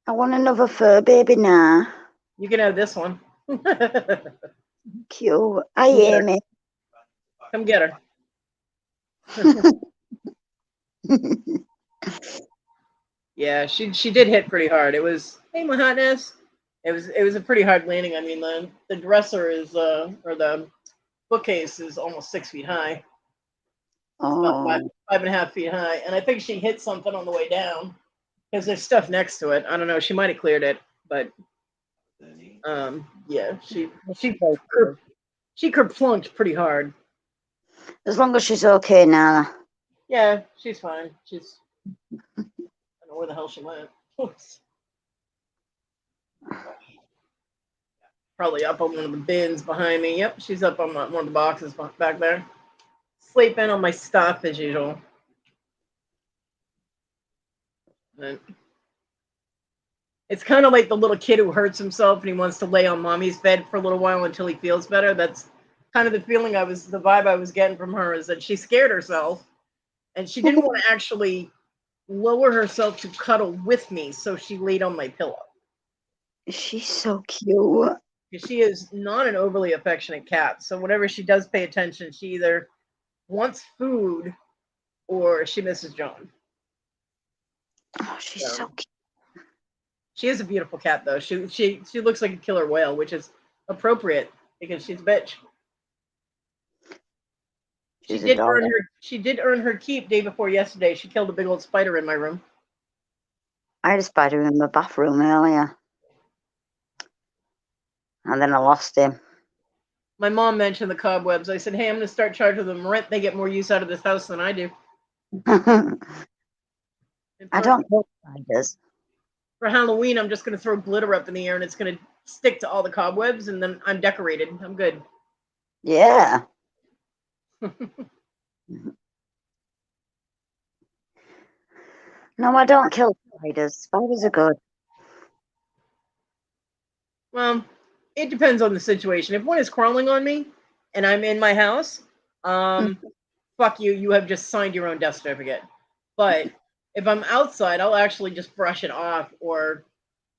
I want another fur baby now. You can have this one. Cute. I am it. Come get her. Yeah, she did hit pretty hard. It was, hey, my hotness. It was a pretty hard landing. I mean, the dresser is or the bookcase is almost 6 feet high. It's about Oh, 5.5 feet high, and I think she hit something on the way down because there's stuff next to it. I don't know. She might have cleared it, but yeah, she kerplunked pretty hard. as long as she's okay now. Yeah, she's fine. I don't know where the hell she went. Probably up on one of the bins behind me. Yep, she's up on one of the boxes back there. Sleeping on my stuff as usual. And it's kind of like the little kid who hurts himself and he wants to lay on mommy's bed for a little while until he feels better. That's kind of the vibe I was getting from her, is that she scared herself and she didn't want to actually lower herself to cuddle with me, so she laid on my pillow. She's so cute. She is not an overly affectionate cat, so whenever she does pay attention, she either wants food or she misses John. Oh, she's so cute. She is a beautiful cat, though. She looks like a killer whale, which is appropriate because she's a bitch. She did earn her keep day before yesterday. She killed a big old spider in my room. I had a spider in my bathroom earlier. And then I lost him. My mom mentioned the cobwebs. I said, hey, I'm going to start charging them rent. They get more use out of this house than I do. I don't kill spiders. For Halloween, I'm just going to throw glitter up in the air and it's going to stick to all the cobwebs and then I'm decorated. I'm good. Yeah. No, I don't kill spiders. Spiders are good. Well, it depends on the situation. If one is crawling on me and I'm in my house, fuck you. You have just signed your own death certificate. But if I'm outside, I'll actually just brush it off, or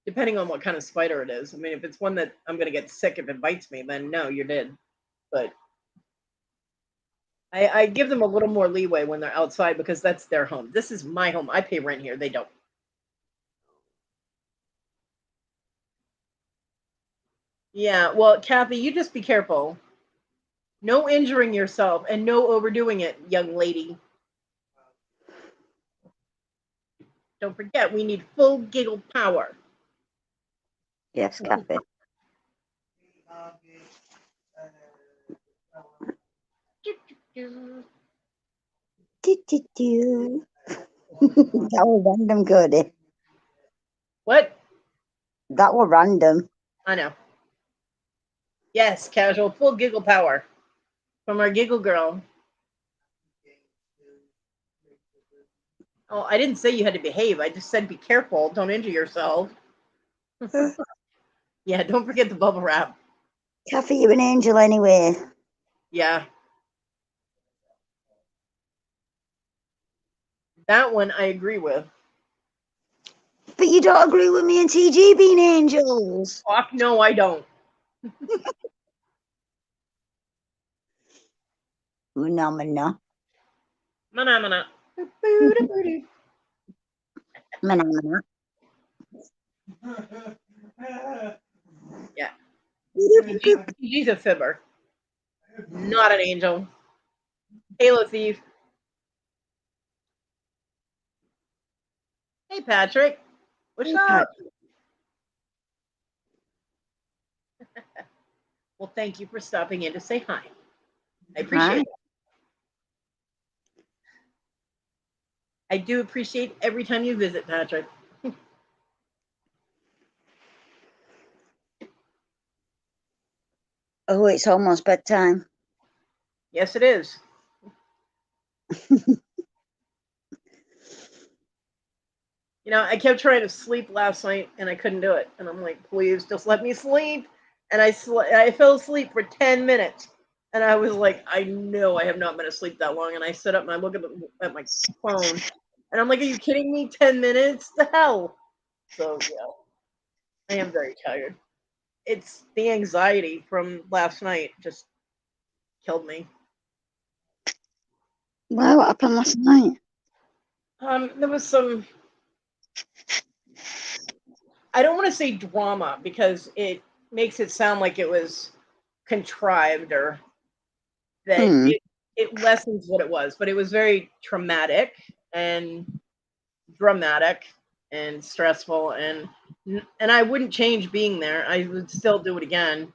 depending on what kind of spider it is. I mean, if it's one that I'm going to get sick if it bites me, then no, you're dead. But I give them a little more leeway when they're outside because that's their home. This is my home. I pay rent here. They don't. Yeah, well, Kathy, you just be careful. No injuring yourself and no overdoing it, young lady. Don't forget, we need full giggle power. Yes, Kathy. That was random, Kodi. What? That was random. I know. Yes, casual, full giggle power from our giggle girl. Oh, I didn't say you had to behave. I just said be careful. Don't injure yourself. Yeah, don't forget the bubble wrap. Kathy, you're an angel anyway. Yeah. That one I agree with. But you don't agree with me and TG being angels. Fuck no, I don't. Phenomena. Mana. Phenomena. Yeah. TG's a fibber, not an angel. Halo thief. Hey, Patrick. What's Hey, up? Well, thank you for stopping in to say hi. I appreciate Hi. it. I do appreciate every time you visit, Patrick. Oh, it's almost bedtime. Yes, it is. You know, I kept trying to sleep last night and I couldn't do it. And I'm like, please just let me sleep. And I fell asleep for 10 minutes. And I was like, I know I have not been asleep that long. And I sit up and I look at my phone. And I'm like, are you kidding me? 10 minutes? The hell? So, yeah, I am very tired. It's the anxiety from last night just killed me. Wow, what happened last night? There was some, I don't want to say drama because it makes it sound like it was contrived or that it lessens what it was, but it was very traumatic and dramatic and stressful and I wouldn't change being there. I would still do it again.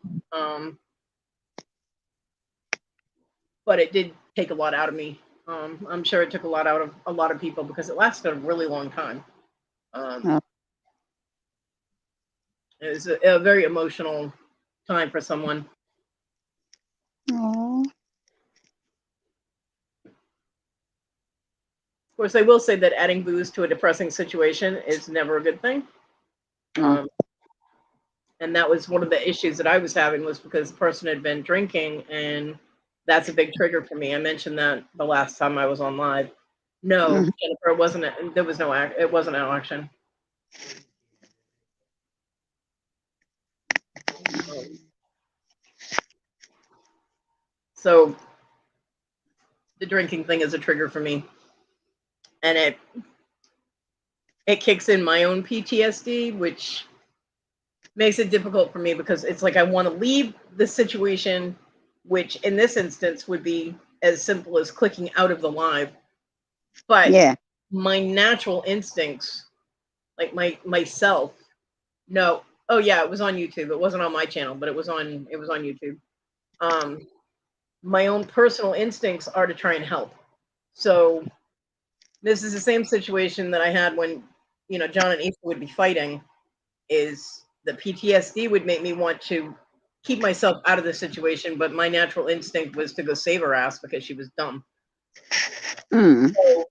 But it did take a lot out of me. I'm sure it took a lot out of a lot of people because it lasted a really long time. Oh. It was a very emotional time for someone. Oh. Of course, I will say that adding booze to a depressing situation is never a good thing. Oh. And that was one of the issues that I was having was because the person had been drinking, and that's a big trigger for me. I mentioned that the last time I was on live. No, Jennifer, it wasn't. There was no act. It wasn't an action. So the drinking thing is a trigger for me, and it kicks in my own PTSD, which makes it difficult for me because it's like I want to leave the situation, which in this instance would be as simple as clicking out of the live. But Yeah. my natural instincts, like myself, no. Oh yeah, it was on YouTube. It wasn't on my channel, but it was on YouTube. My own personal instincts are to try and help. So this is the same situation that I had when, John and Issa would be fighting, is the PTSD would make me want to keep myself out of the situation, but my natural instinct was to go save her ass because she was dumb. So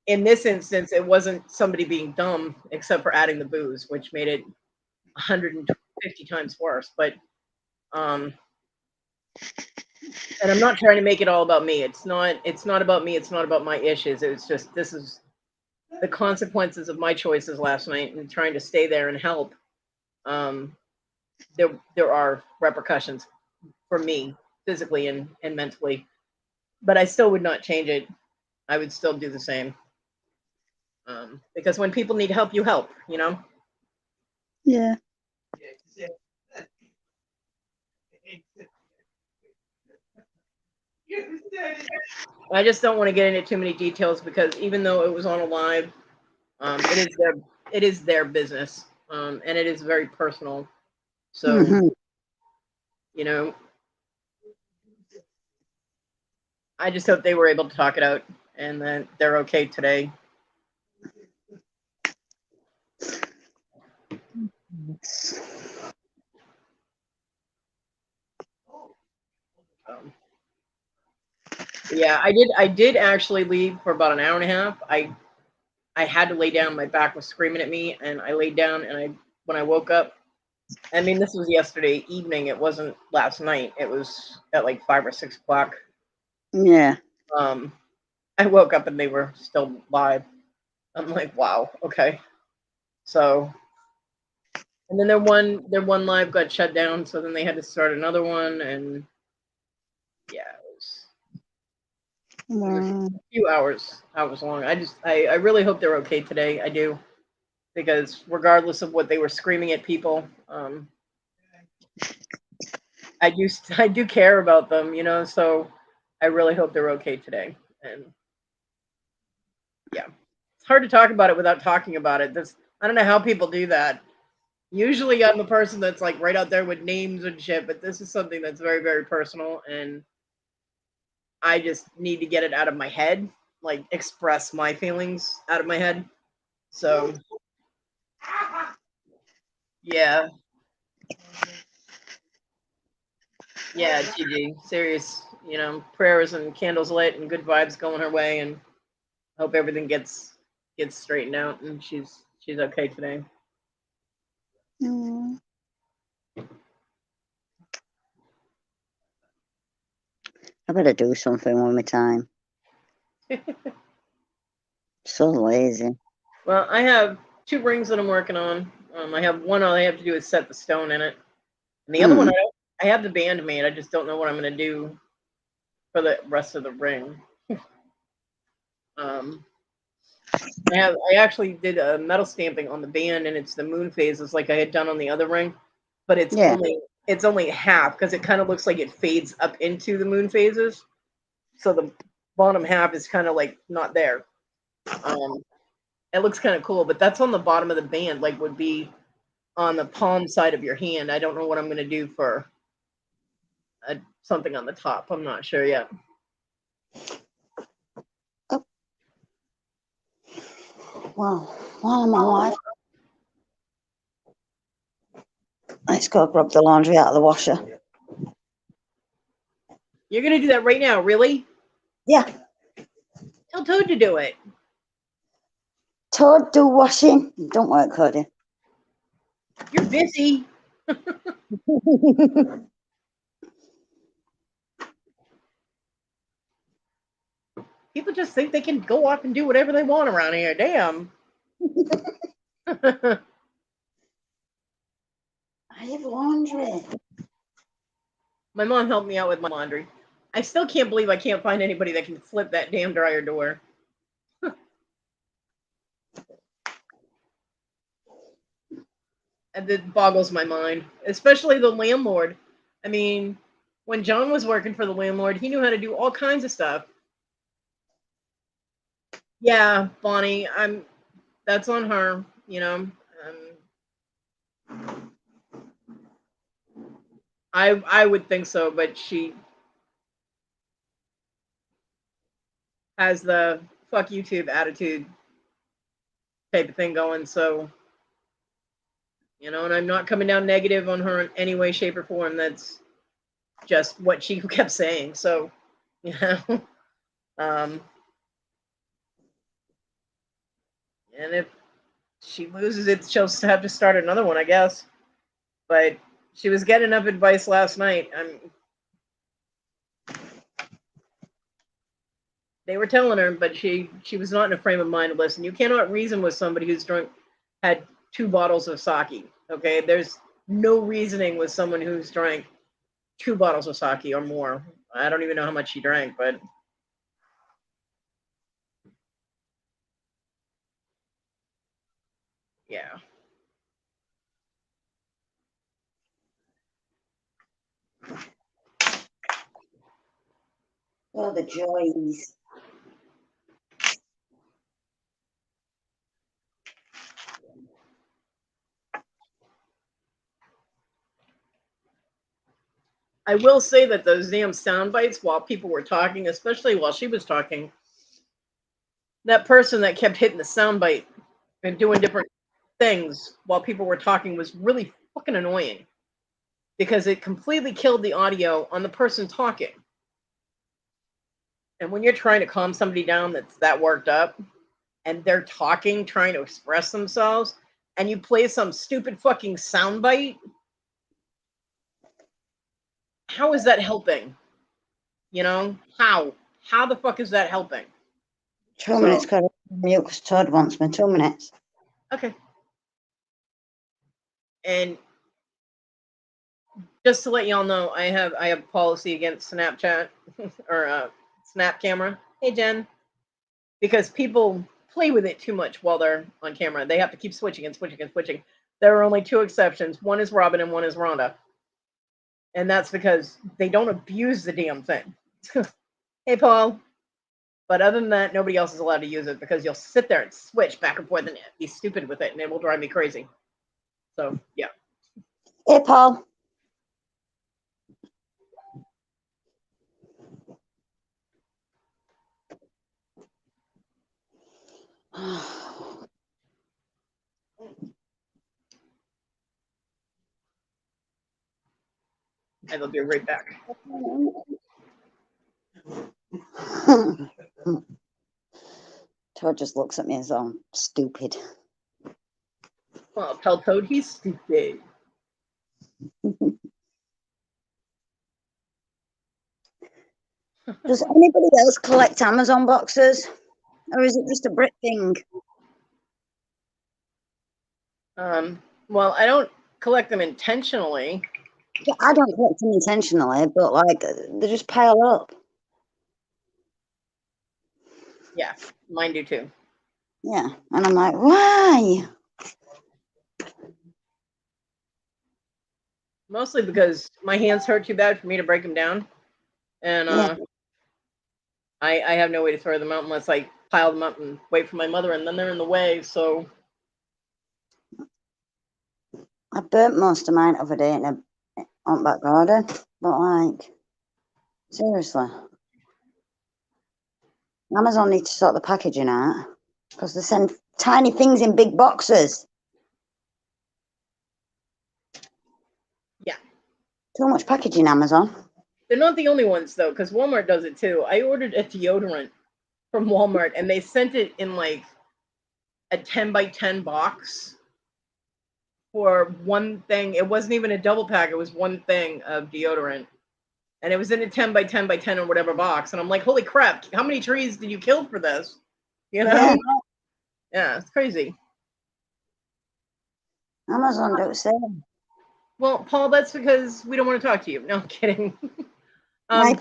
in this instance, it wasn't somebody being dumb, except for adding the booze, which made it 150 times worse. But and I'm not trying to make it all about me. It's not about me. It's not about my issues. It's just this is the consequences of my choices last night and trying to stay there and help. There are repercussions for me physically and mentally, but I still would not change it. I would still do the same. Because when people need help, you help, Yeah. I just don't want to get into too many details because even though it was on a live, it is their business, and it is very personal. So, you know, I just hope they were able to talk it out and that they're okay today. Yeah, I did actually leave for about an hour and a half. I had to lay down. My back was screaming at me, and I laid down. And when I woke up, I mean, this was yesterday evening. It wasn't last night. It was at like 5 or 6 o'clock. Yeah. I woke up and they were still live. I'm like, wow, okay. So, and then their one live got shut down. So then they had to start another one, and yeah, it was a few hours long. I really hope they're okay today. I do, because regardless of what they were screaming at people, I do care about them, so I really hope they're okay today. And yeah, it's hard to talk about it without talking about it. I don't know how people do that. Usually I'm the person that's like right out there with names and shit, but this is something that's very, very personal, and I just need to get it out of my head, like express my feelings out of my head. So yeah. Yeah, GG. Serious, prayers and candles lit and good vibes going her way, and hope everything gets straightened out and she's okay today. Mm. I better do something with my time. So lazy. Well, I have 2 rings that I'm working on. I have one. All I have to do is set the stone in it, and the other one, I have the band made. I just don't know what I'm going to do for the rest of the ring. I actually did a metal stamping on the band, and it's the moon phases like I had done on the other ring, but it's only half, because it kind of looks like it fades up into the moon phases, so the bottom half is kind of like not there. It looks kind of cool, but that's on the bottom of the band, like would be on the palm side of your hand. I don't know what I'm going to do for something on the top. I'm not sure yet. Oh. Well, while I'm alive, let's go grab the laundry out of the washer. You're going to do that right now, really? Yeah. Tell Toad to do it. Toad, do washing. Don't work, Kodi. You're busy. People just think they can go off and do whatever they want around here. Damn. I have laundry. My mom helped me out with my laundry. I still can't believe I can't find anybody that can flip that damn dryer door. And it boggles my mind, especially the landlord. I mean, when John was working for the landlord, he knew how to do all kinds of stuff. Yeah, Bonnie, that's on her, I would think so, but she has the fuck YouTube attitude type of thing going, so and I'm not coming down negative on her in any way, shape, or form. That's just what she kept saying. So, and if she loses it, she'll have to start another one, I guess. But she was getting enough advice last night. They were telling her, but she was not in a frame of mind to listen. You cannot reason with somebody who's had 2 bottles of sake. Okay, there's no reasoning with someone who's drank 2 bottles of sake or more. I don't even know how much she drank, but yeah. Oh, the joys. I will say that those damn sound bites while people were talking, especially while she was talking, that person that kept hitting the sound bite and doing different things while people were talking was really fucking annoying, because it completely killed the audio on the person talking. And when you're trying to calm somebody down that's that worked up, and they're talking, trying to express themselves, and you play some stupid fucking soundbite, how is that helping? You know, how the fuck is that helping? 2 minutes, because mute because Todd wants me. 2 minutes. Okay. And just to let y'all know, I have policy against Snapchat or Snap camera. Hey Jen, because people play with it too much while they're on camera. They have to keep switching and switching and switching. There are only two exceptions. One is Robin and one is Rhonda. And that's because they don't abuse the damn thing. Hey Paul. But other than that, nobody else is allowed to use it because you'll sit there and switch back and forth and be stupid with it, and it will drive me crazy. So yeah. Hey, Paul. I will be right back. Todd just looks at me as I'm stupid. Well, tell Toad he's stupid. Does anybody else collect Amazon boxes? Or is it just a Brit thing? Well, I don't collect them intentionally. Yeah, I don't collect them intentionally, but like they just pile up. Yeah, mine do too. Yeah, and I'm like, why? Mostly because my hands hurt too bad for me to break them down, and Yeah. I have no way to throw them out unless I pile them up and wait for my mother, and then they're in the way. So I burnt most of mine other day in a on back garden, but like seriously, Amazon need to sort the packaging out because they send tiny things in big boxes. yeah, Too much packaging, Amazon. they're not the only ones though, because Walmart does it too. I ordered a deodorant from Walmart, and they sent it in like a 10 by 10 box for one thing. It wasn't even a double pack. It was one thing of deodorant. And it was in a 10 by 10 or whatever box. And I'm like, holy crap, how many trees did you kill for this? You know? Yeah, Yeah, it's crazy. Amazon don't say. Well, Paul, that's because we don't want to talk to you. No, I'm kidding. My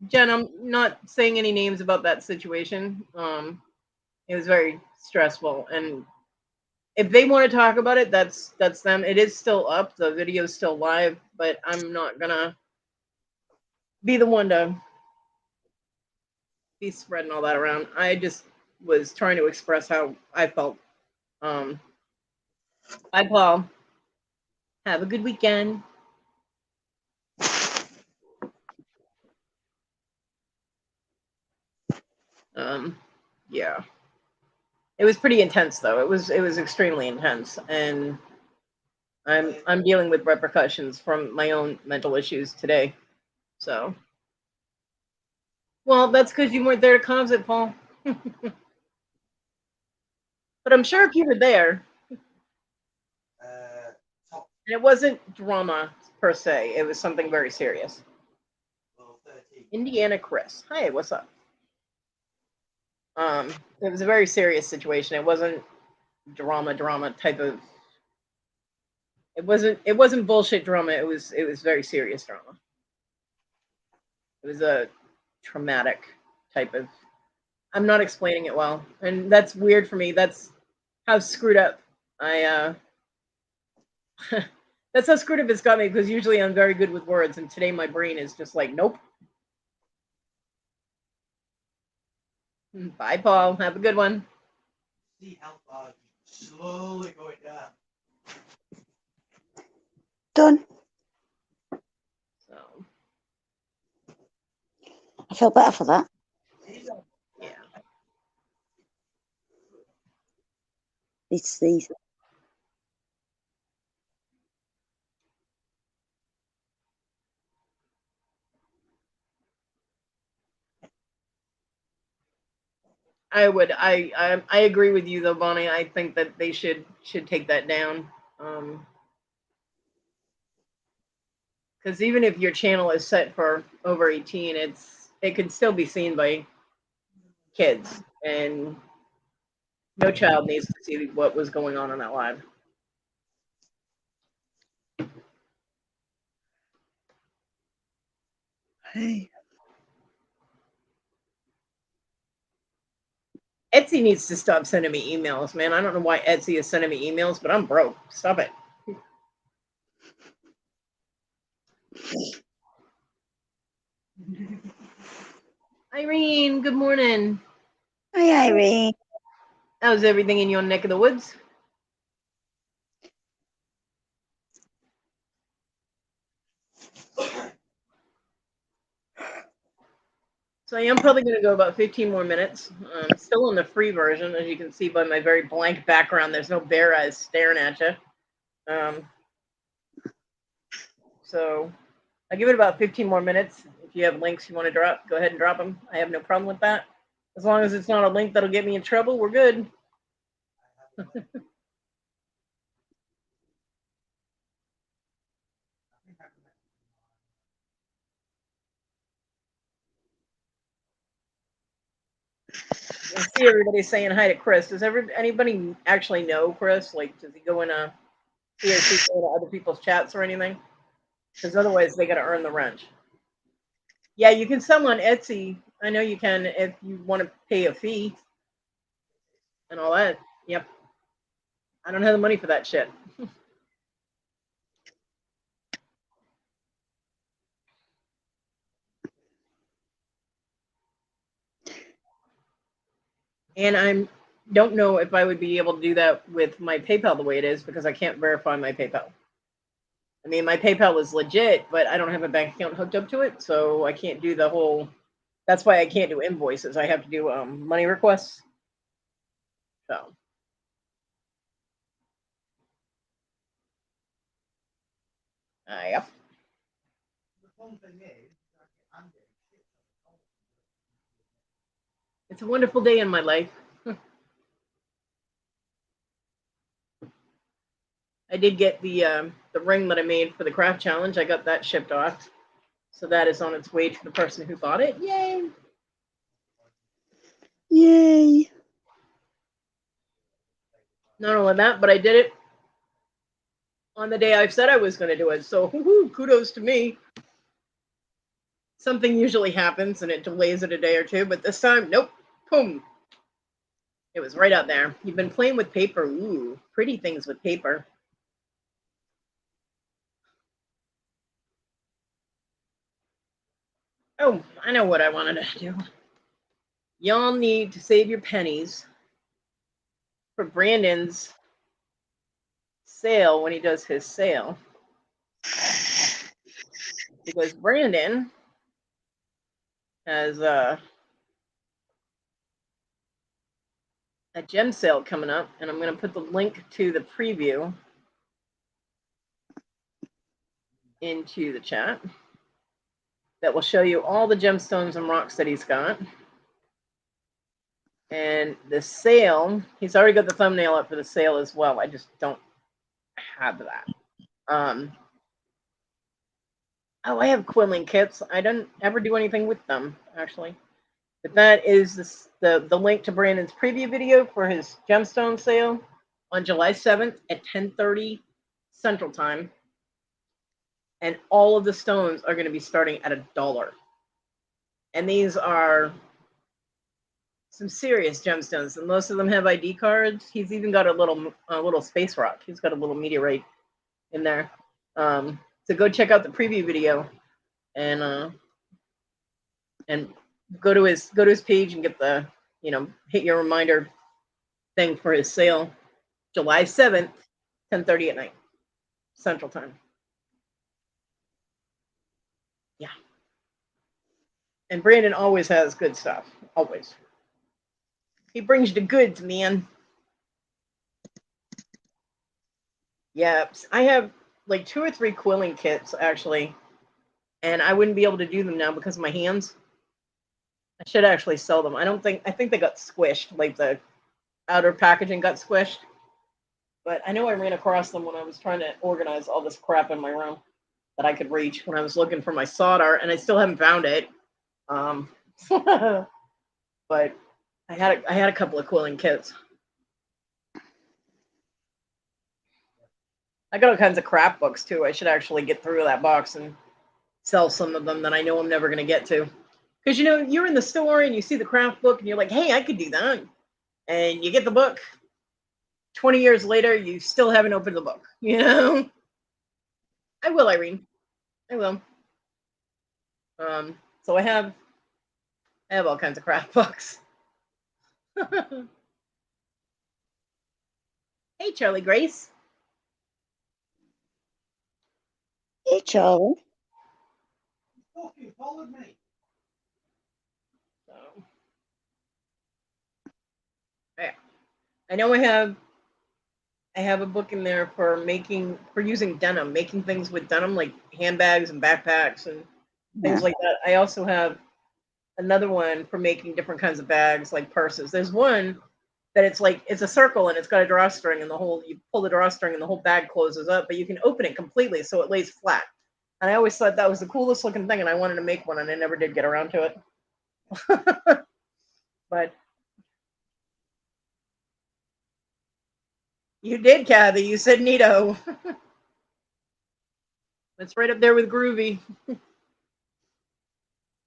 Jen, I'm not saying any names about that situation. It was very stressful. And if they want to talk about it, that's them. It is still up. The video is still live, but I'm not gonna be the one to be spreading all that around. I just was trying to express how I felt. Bye, Paul. Have a good weekend. Yeah. It was pretty intense though. It was extremely intense, and I'm dealing with repercussions from my own mental issues today. So, well, that's because you weren't there to cause it, Paul. But I'm sure if you were there, Top and it wasn't drama per se, it was something very serious. 13. Indiana Chris, hi, what's up? It was a very serious situation. It wasn't drama type of. It wasn't bullshit drama. It was very serious drama. It was a traumatic type of. I'm not explaining it well, and that's weird for me. That's how screwed up I. That's how screwed up it's got me because usually I'm very good with words, and today my brain is just like, nope. Bye, Paul. Have a good one. See how far you slowly going down. done. So I feel better for that. yeah, These. I agree with you though, Bonnie. I think that they should take that down. Because even if your channel is set for over 18, it can still be seen by kids, and no child needs to see what was going on in that live. Hey. Etsy needs to stop sending me emails, man. I don't know why Etsy is sending me emails, but I'm broke. Stop it. Irene, good morning. Hi, Irene. How's everything in your neck of the woods? So I am probably going to go about 15 more minutes. Still on the free version, as you can see by my very blank background. There's no bear eyes staring at you. So I give it about 15 more minutes. If you have links you want to drop, go ahead and drop them. I have no problem with that. As long as it's not a link that'll get me in trouble, we're good. I see everybody saying hi to Chris. Does anybody actually know Chris? Like, does he go in a CRC go to other people's chats or anything? Because otherwise, they got to earn the rent. Yeah, you can sell on Etsy. I know you can if you want to pay a fee and all that. Yep. I don't have the money for that shit. And I don't know if I would be able to do that with my PayPal the way it is because I can't verify my PayPal. I mean, my PayPal is legit, but I don't have a bank account hooked up to it, so I can't do the whole. That's why I can't do invoices. I have to do money requests. So. Yep. It's a wonderful day in my life. I did get the ring that I made for the craft challenge. I got that shipped off, so that is on its way to the person who bought it. Yay! Yay! Not only that, but I did it on the day I said I was going to do it. So kudos to me. Something usually happens and it delays it a day or two, but this time, nope. Boom. It was right out there. You've been playing with paper. Ooh, pretty things with paper. Oh, I know what I wanted to do. Y'all need to save your pennies for Brandon's sale when he does his sale. Because Brandon has a gem sale coming up, and I'm going to put the link to the preview into the chat. That will show you all the gemstones and rocks that he's got. And the sale, he's already got the thumbnail up for the sale as well. I just don't have that. Oh, I have quilling kits. I don't ever do anything with them, actually. But that is the link to Brandon's preview video for his gemstone sale on July 7th at 10:30 Central Time. And all of the stones are going to be starting at $1. And these are some serious gemstones, and most of them have ID cards. He's even got a little space rock. He's got a little meteorite in there. So go check out the preview video, and go to his page and get the hit your reminder thing for his sale, July 7th, 10:30 at night, Central Time. Yeah. And Brandon always has good stuff. Always. He brings the goods, man. Yeah, I have like 2 or 3 quilling kits actually, and I wouldn't be able to do them now because of my hands. I should actually sell them. I think they got squished, like the outer packaging got squished. But I know I ran across them when I was trying to organize all this crap in my room that I could reach when I was looking for my solder, and I still haven't found it. Um, but I had a couple of quilling kits. I got all kinds of crap books too. I should actually get through that box and sell some of them that I know I'm never going to get to. Because you're in the store and you see the craft book and you're like, hey, I could do that. And you get the book. 20 years later, you still haven't opened the book. I will, Irene. I will. So I have all kinds of craft books. Hey, Charlie Grace. Hey, Charlie. Oh, you followed me. So, yeah. I know I have a book in there for using denim, making things with denim like handbags and backpacks and things Yeah. like that. I also have another one for making different kinds of bags like purses. There's one that it's a circle and it's got a drawstring and you pull the drawstring and the whole bag closes up, but you can open it completely so it lays flat. And I always thought that was the coolest looking thing, and I wanted to make one, and I never did get around to it. But you did, Kathy. You said neato. It's right up there with groovy.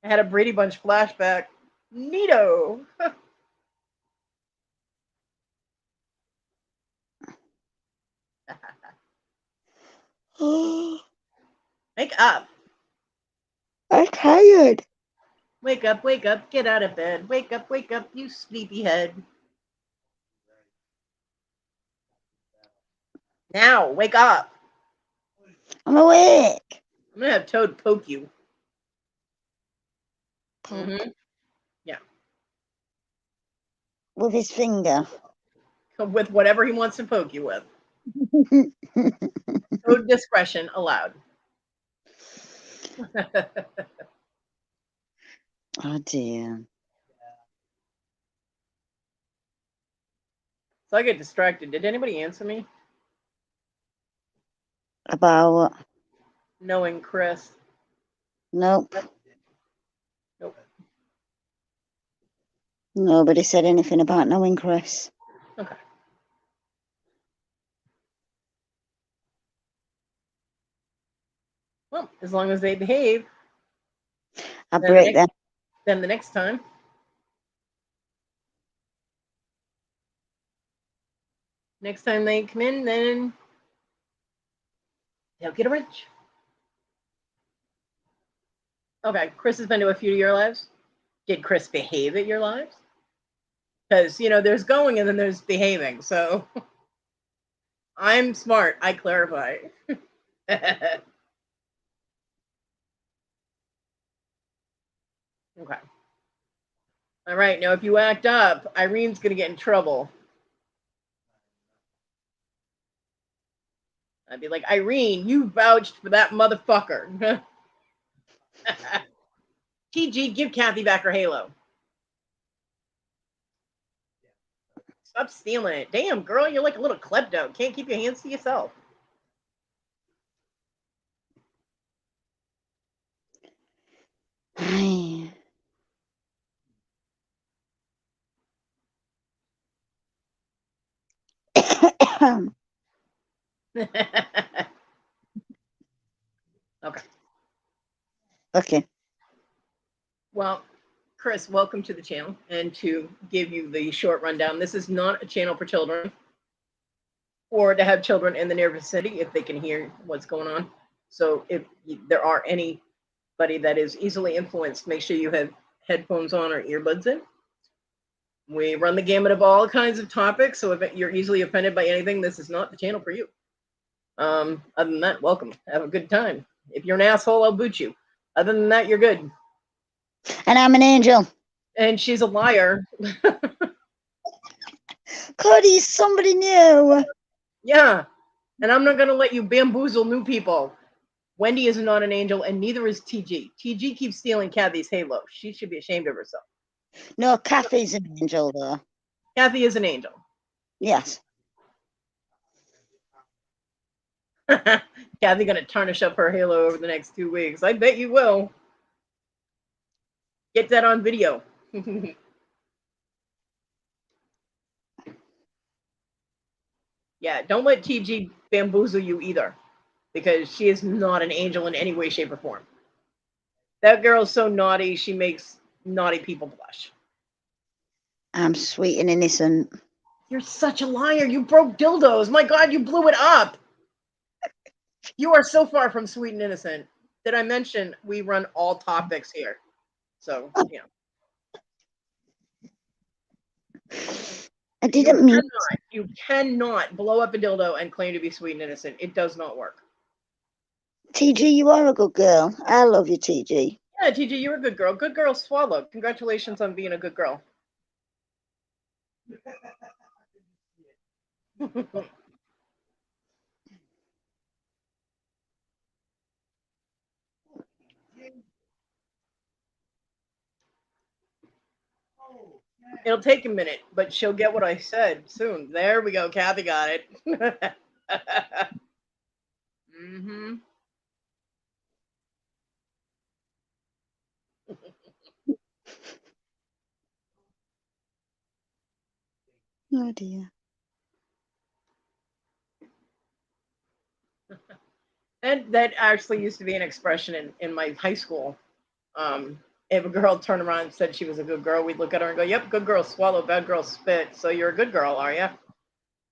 I had a Brady Bunch flashback. Neato. Wake up. I'm tired. Wake up, get out of bed. Wake up, you sleepyhead. Now, wake up. I'm awake. I'm going to have Toad poke you. Poke. Mm-hmm. Yeah. With his finger. With whatever he wants to poke you with. Toad discretion allowed. Oh, dear. So I get distracted. Did anybody answer me? About? Knowing Chris. Nope. Nope. Nobody said anything about knowing Chris. Okay. Well, as long as they behave. I break them. Then the next time. Next time they come in, then they'll get a wrench. Okay, Chris has been to a few of your lives. Did Chris behave at your lives? Because, there's going and then there's behaving. So I'm smart. I clarify. Okay. All right. Now, if you act up, Irene's going to get in trouble. I'd be like, Irene, you vouched for that motherfucker. TG, give Kathy back her halo. Stop stealing it. Damn, girl, you're like a little klepto. Can't keep your hands to yourself. Okay. Okay. Well, Chris, welcome to the channel. And to give you the short rundown, this is not a channel for children or to have children in the near vicinity if they can hear what's going on. So if there are anybody that is easily influenced, make sure you have headphones on or earbuds in. We run the gamut of all kinds of topics. So if you're easily offended by anything, this is not the channel for you. Other than that, welcome. Have a good time. If you're an asshole, I'll boot you. Other than that, you're good. And I'm an angel. And she's a liar. Kodi, somebody new. Yeah. And I'm not going to let you bamboozle new people. Wendy is not an angel, and neither is TG. TG keeps stealing Kathy's halo. She should be ashamed of herself. No, Kathy's an angel, though. Kathy is an angel. Yes. Kathy gonna tarnish up her halo over the next 2 weeks. I bet you will. Get that on video. Yeah, don't let TG bamboozle you either, because she is not an angel in any way, shape, or form. That girl's so naughty, she makes naughty people blush. I'm sweet and innocent. You're such a liar. You broke dildos. My God, you blew it up. You are so far from sweet and innocent. Did I mention we run all topics here? So, yeah. I didn't mean. You cannot blow up a dildo and claim to be sweet and innocent. It does not work. TG, you are a good girl. I love you, TG. Yeah, TG, you're a good girl. Good girl swallowed. Congratulations on being a good girl. It'll take a minute, but she'll get what I said soon. There we go. Kathy got it. Mm-hmm. Oh dear. And that actually used to be an expression in my high school. If a girl turned around and said she was a good girl, we'd look at her and go, "Yep, good girl swallow, bad girl spit. So you're a good girl, are you?"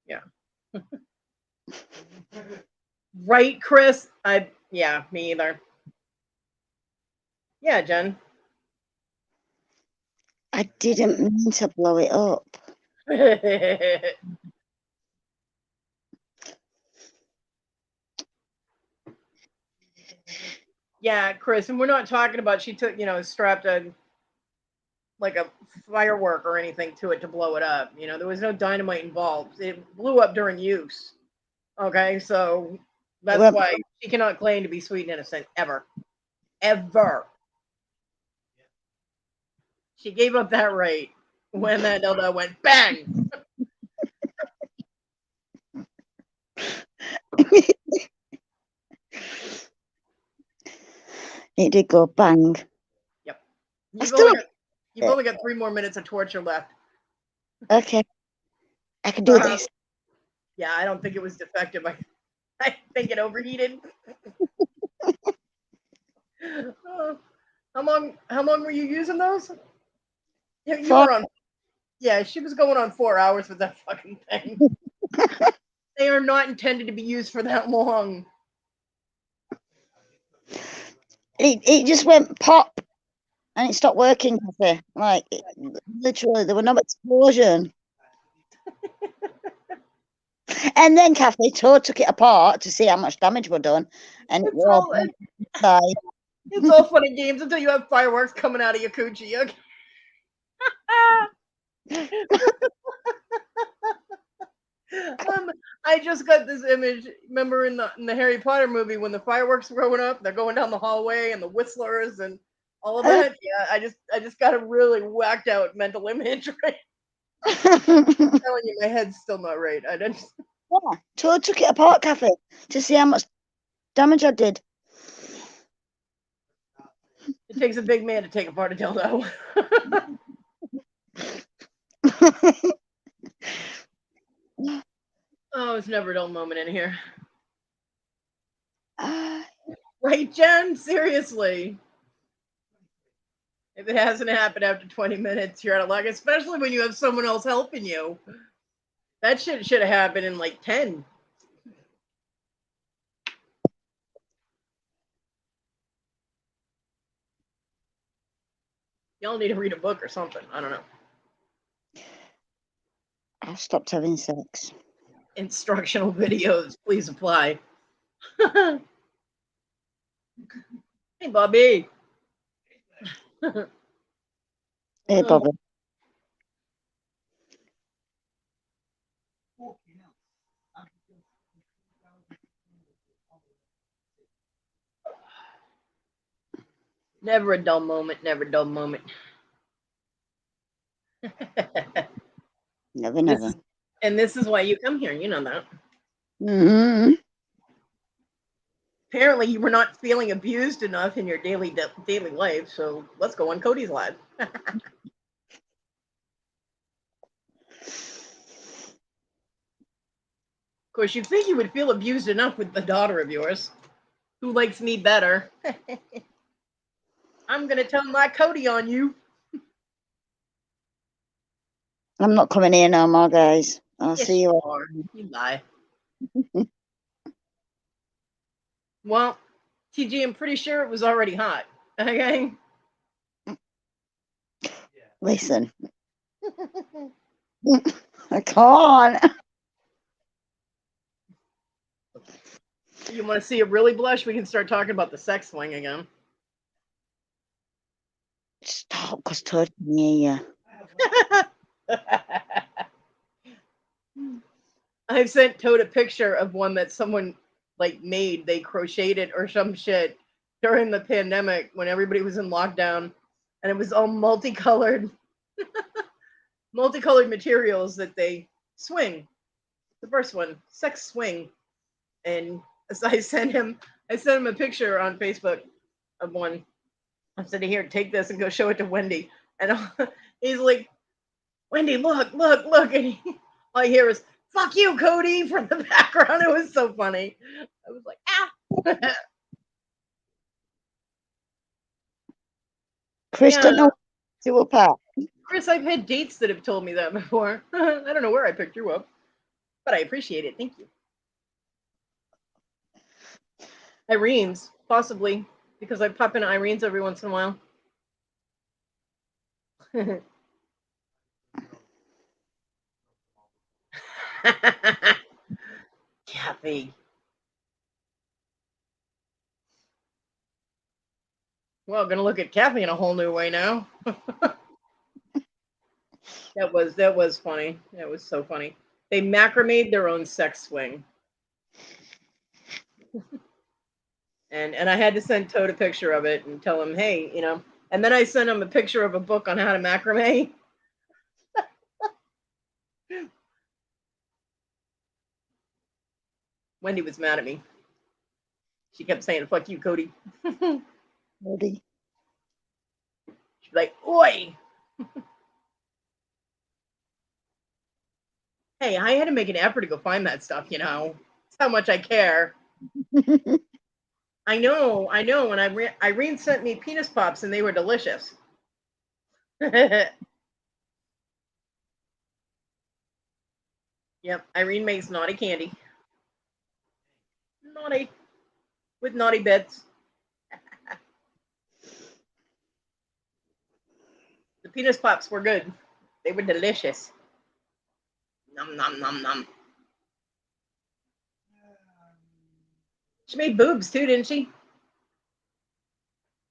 Yeah. Right, Chris? Yeah, me either. Yeah, Jen. I didn't mean to blow it up. Yeah, Chris, and we're not talking about she took, strapped a firework or anything to it to blow it up. There was no dynamite involved. It blew up during use. Okay, so that's why she cannot claim to be sweet and innocent ever. Ever. She gave up that right when that dildo went bang. It did go bang. Yep. You've only got 3 more minutes of torture left. Okay. I can do this. Yeah, I don't think it was defective. I think it overheated. How long were you using those? You were on. Yeah, she was going on 4 hours with that fucking thing. They are not intended to be used for that long. It just went pop and it stopped working. Like literally, there was no explosion. And then Kathy took it apart to see how much damage were done, and it's all fun and games until you have fireworks coming out of your coochie. Okay? I just got this image. Remember in the Harry Potter movie when the fireworks were going up, they're going down the hallway and the whistlers and all of that. Yeah, I just got a really whacked out mental image. Right? I'm telling you, my head's still not right. I didn't. Yeah, took it apart, Kathy, to see how much damage I did. It takes a big man to take apart a dildo. Oh, it's never a dull moment in here. Right, Jen? Seriously. If it hasn't happened after 20 minutes, you're out of luck, especially when you have someone else helping you. That shit should have happened in like 10. Y'all need to read a book or something. I don't know. I've stopped having sex. Instructional videos, please apply. Hey, Bobby. Hey, Bobby. Never a dull moment. Never a dull moment. Never, This never. is, and this is why you come here. You know that. Hmm. Apparently, you were not feeling abused enough in your daily life. So let's go on Kodi's live. Of course, you'd think you would feel abused enough with the daughter of yours, who likes me better. I'm gonna tell my Kodi on you. I'm not coming here no more, guys. I'll Yes, see you you. are. You lie. Well, TG, I'm pretty sure it was already hot. Okay. Listen. I can't. You want to see it really blush? We can start talking about the sex swing again. Stop, because Todd can hear you. I've sent Toad a picture of one that someone like made. They crocheted or some shit during the pandemic when everybody was in lockdown, and it was all multicolored, multicolored materials that they swing. The first one, sex swing, and so I sent him a picture on Facebook of one. I said, "Here, take this and go show it to Wendy." And he's like, "Wendy, look, look, look!" And all I hear is "fuck you, Kodi" from the background. It was so funny. I was like, "Ah." Chris Yeah, don't know to apart. Chris, I've had dates that have told me that before. I don't know where I picked you up, but I appreciate it. Thank you. Irene's, possibly, because I pop in Irene's every once in a while. Kathy. Well, gonna look at Kathy in a whole new way now. That was funny. That was so funny. They macrameed their own sex swing. And I had to send Toad a picture of it and tell him, hey, you know. And then I sent him a picture of a book on how to macrame. Wendy was mad at me. She kept saying, fuck you, Kodi. Ready? She's like, oi. Hey, I had to make an effort to go find that stuff, you know. That's how much I care. I know. And Irene sent me penis pops and they were delicious. Yep, Irene makes naughty candy. Naughty. With naughty bits. The penis pops were good. They were delicious. Nom nom nom nom. She made boobs too, didn't she?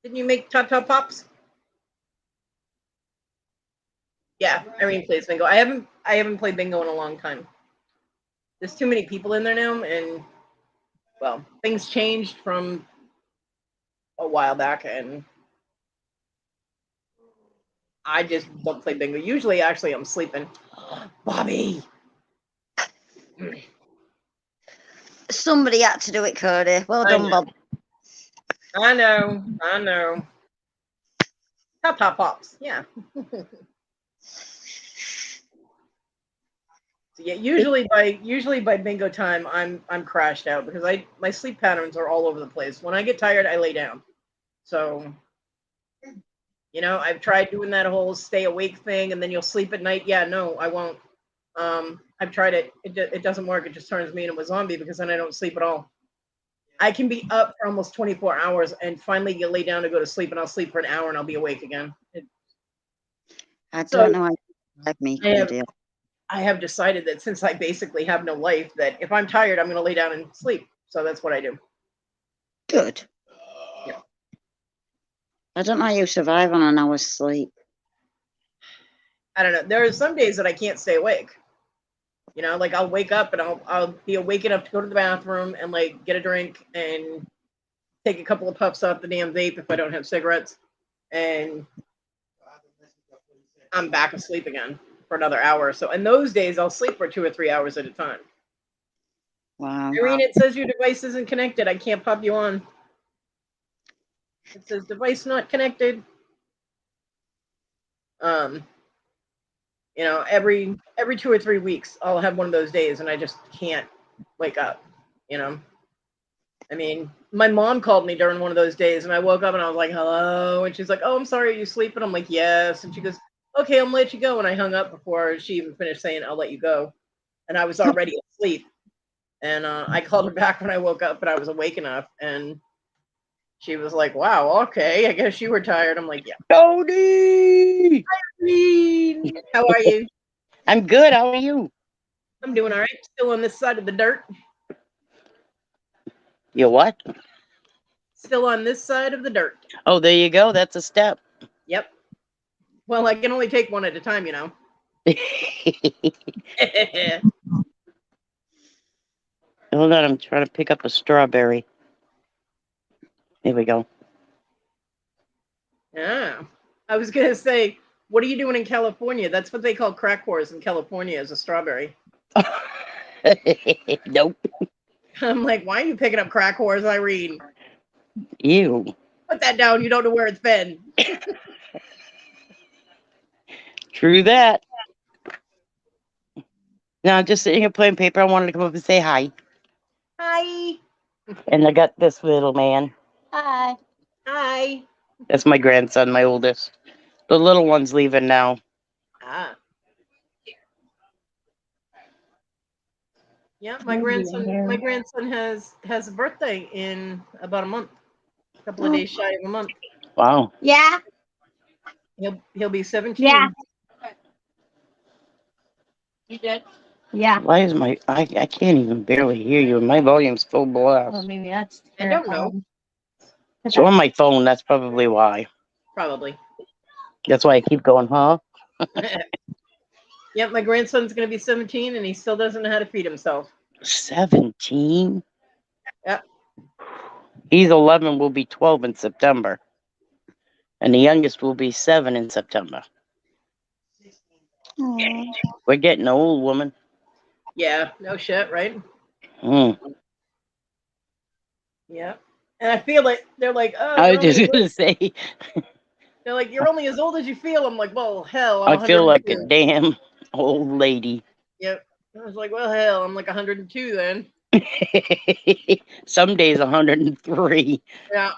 Didn't you make top top pops? Yeah, Irene plays bingo. I haven't played bingo in a long time. There's too many people in there now, and well, things changed from a while back, and I just don't play bingo. Usually, actually, I'm sleeping. Bobby. Somebody had to do it, Kodi. Well done, Bob. I know. Top top pops, yeah. So yeah, usually by bingo time, I'm crashed out because my sleep patterns are all over the place. When I get tired, I lay down. So, you know, I've tried doing that whole stay awake thing, and then you'll sleep at night. Yeah, no, I won't. I've tried it. It doesn't work. It just turns me into a zombie because then I don't sleep at all. I can be up for almost 24 hours and finally get lay down to go to sleep, and I'll sleep for an hour and I'll be awake again. I So don't know how you like me, I have, Kodi. I have decided that since I basically have no life, that if I'm tired, I'm going to lay down and sleep. So that's what I do. Good. Yeah. I don't know how you survive on an hour's sleep. I don't know. There are some days that I can't stay awake. You know, like I'll wake up and I'll be awake enough to go to the bathroom and like get a drink and take a couple of puffs off the damn vape if I don't have cigarettes. And I'm back asleep again for another hour or so. And those days, I'll sleep for 2 or 3 hours at a time. Wow. Irene, it says your device isn't connected. I can't pop you on. It says device not connected. You know, every 2 or 3 weeks, I'll have one of those days, and I just can't wake up. You know, I mean, my mom called me during one of those days, and I woke up and I was like, "Hello," and she's like, "Oh, I'm sorry, are you sleeping?" I'm like, "Yes," and she goes, "Okay, I'm gonna let you go," and I hung up before she even finished saying, "I'll let you go," and I was already asleep. And I called her back when I woke up, but I was awake enough, and she was like, "Wow, okay, I guess you were tired." I'm like, "Yeah." Kodi! Irene, how are you? I'm good. How are you? I'm doing all right. Still on this side of the dirt. You what? Still on this side of the dirt. Oh, there you go. That's a step. Yep. Well, I can only take one at a time, you know. Hold on. I'm trying to pick up a strawberry. Here we go. Yeah. I was gonna say, what are you doing in California? That's what they call crack whores in California, is a strawberry. Nope. I'm like, why are you picking up crack whores, Irene? Ew. Put that down. You don't know where it's been. True that. No, I'm just sitting here playing paper. I wanted to come up and say hi. Hi. And I got this little man. Hi. Hi. That's my grandson, my oldest. The little one's leaving now. Ah. Yeah, my grandson has a birthday in about a month. A couple of days shy of a month. Wow. Yeah. He'll be 17. Yeah. You did? Yeah. Why is I can't even barely hear you. My volume's full blast. Well, maybe that's. I don't know. It's on my phone. That's probably why. Probably. That's why I keep going, huh? Yep, my grandson's going to be 17 and he still doesn't know how to feed himself. 17? Yep. He's 11, will be 12 in September. And the youngest will be 7 in September. Aww. We're getting old, woman. Yeah, no shit, right? Mm. Yeah. And I feel like they're like, oh, I you're was just only, going to say, they're like, you're only as old as you feel. I'm like, well, hell, I'm I feel like a 102. damn old lady. Yep. I was like, well, hell, I'm like 102 then. Some days 103. Yeah.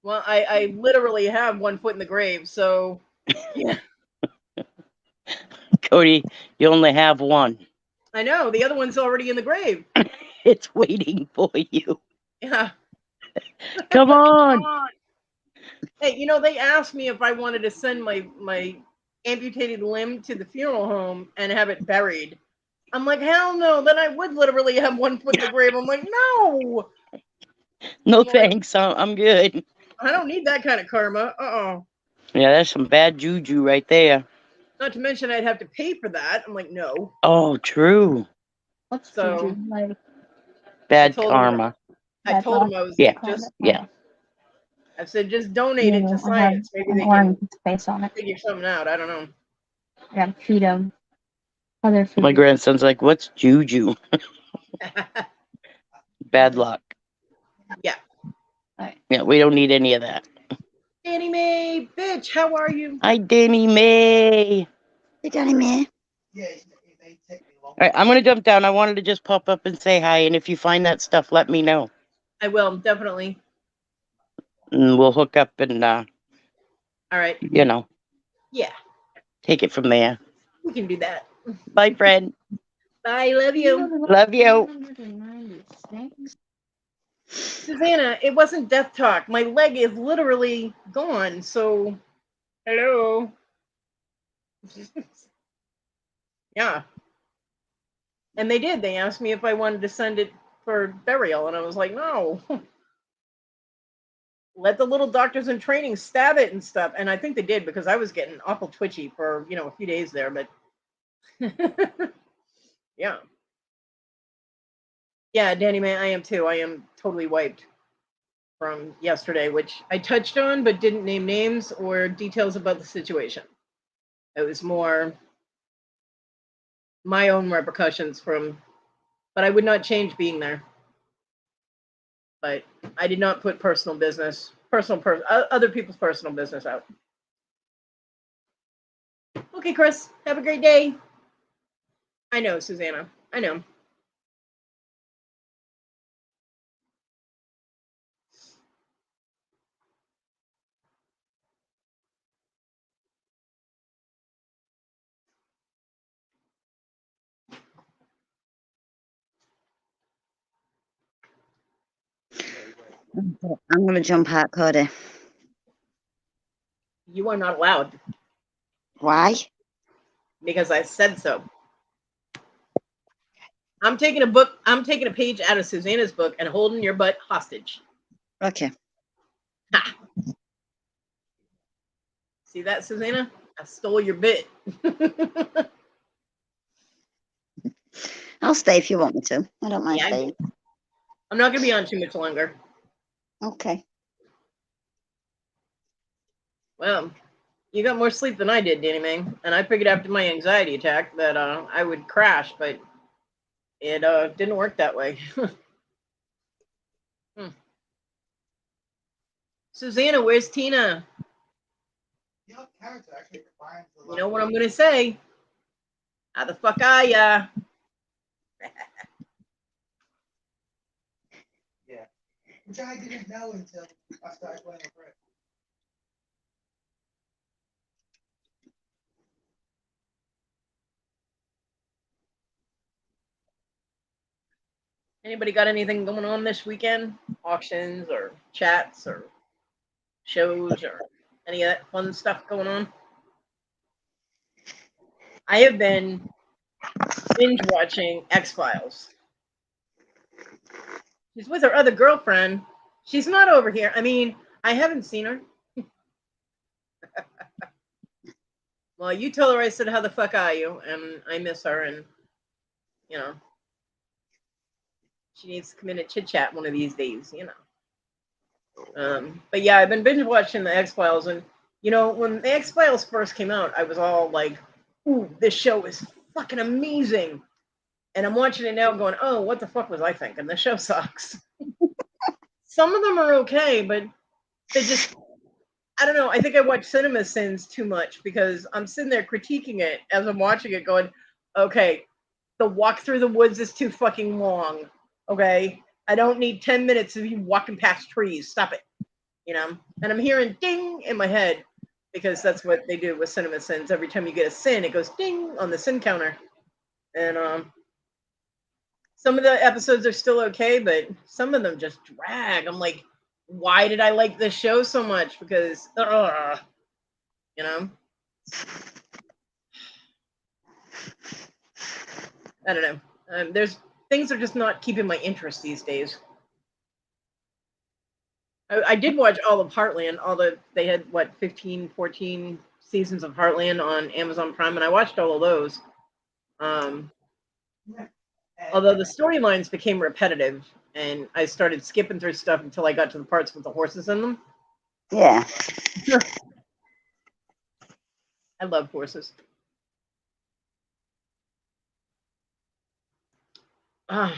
Well, I literally have 1 foot in the grave, so yeah. Kodi, you only have one. I know. The other one's already in the grave. It's waiting for you. Yeah. Come on. Hey, you know, they asked me if I wanted to send my amputated limb to the funeral home and have it buried. I'm like, hell no. Then I would literally have 1 foot in the grave. I'm like, no. No I'm like, thanks. I'm good. I don't need that kind of karma. Yeah, that's some bad juju right there. Not to mention I'd have to pay for that. I'm like, no. Oh, true. What's So juju? Like Bad told him- karma. I told him I was Yeah. just. Yeah. I said, just donate it to science. Maybe they orange can space on it. figure something out. I don't know. Yeah, feed them. Other food. My grandson's like, what's juju? Bad luck. Yeah. Yeah, we don't need any of that. Danny Mae, bitch, how are you? Hi, Danny Mae. Hey, Danny Mae. Yeah, they take me long. All right, I'm going to jump down. I wanted to just pop up and say hi. And if you find that stuff, let me know. I will, definitely. And we'll hook up and, All right. you know, Yeah, take it from there. we can do that. Bye, friend. Bye, love you. Love you. 196. Susanna, it wasn't death talk. My leg is literally gone, so hello. Yeah. And they did. They asked me if I wanted to send it for burial, and I was like, no. Let the little doctors in training stab it and stuff. And I think they did because I was getting awful twitchy for, a few days there, but yeah. Yeah, Danny, man, I am too. I am totally wiped. from yesterday, which I touched on but didn't name names or details about the situation. It was more my own repercussions from, but I would not change being there. But I did not put other people's personal business out. Okay, Chris, have a great day. I know, Susanna. I know. I'm going to jump out, Kodi. You are not allowed Why? because I said so. I'm taking a page out of Susanna's book and holding your butt hostage. Okay. Ha. See that, Susanna? I stole your bit. I'll stay if you want me to. I don't mind Yeah, staying. I'm not going to be on too much longer. Okay. Well, you got more sleep than I did, Danny Mang. And I figured after my anxiety attack that I would crash, but it didn't work that way. Susanna, where's Tina? You know, character actually combines the You know what I'm going to say? How the fuck are ya? Yeah. Which I didn't know until I started playing with Rick. Anybody got anything going on this weekend? Auctions or chats or shows or any of that fun stuff going on? I have been binge watching X-Files. She's with her other girlfriend. She's not over here. I mean, I haven't seen her. Well, you tell her I said, how the fuck are you? And I miss her, and, you know, she needs to come in and chit-chat one of these days, you know. But yeah, I've been binge watching the X-Files, and, you know, when the X-Files first came out, I was all like, ooh, this show is fucking amazing. And I'm watching it now going, oh, what the fuck was I thinking? The show sucks. Some of them are okay, but they just, I don't know. I think I watch Cinema Sins too much because I'm sitting there critiquing it as I'm watching it going, okay, the walk through the woods is too fucking long. Okay. I don't need 10 minutes of you walking past trees. Stop it. You know? And I'm hearing ding in my head because that's what they do with Cinema Sins. Every time you get a sin, it goes ding on the sin counter. And some of the episodes are still okay, but some of them just drag. I'm like, why did I like this show so much? Because, you know, I don't know. There's things are just not keeping my interest these days. I did watch all of Heartland. They had what 15, 14 seasons of Heartland on Amazon Prime, and I watched all of those. Although the storylines became repetitive, and I started skipping through stuff until I got to the parts with the horses in them. Yeah. I love horses. There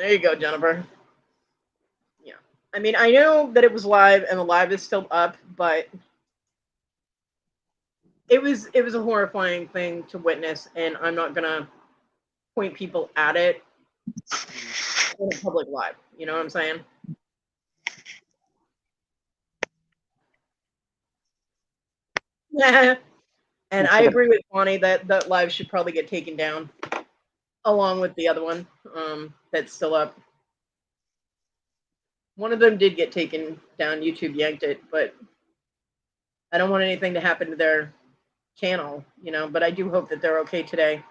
you go, Jennifer. Yeah. I mean, I know that it was live and the live is still up, but it was a horrifying thing to witness, and I'm not gonna point people at it in a public live. You know what I'm saying? Yeah. And I agree with Bonnie that live should probably get taken down, along with the other one that's still up. One of them did get taken down. YouTube yanked it, but I don't want anything to happen to their channel, you know. But I do hope that they're okay today,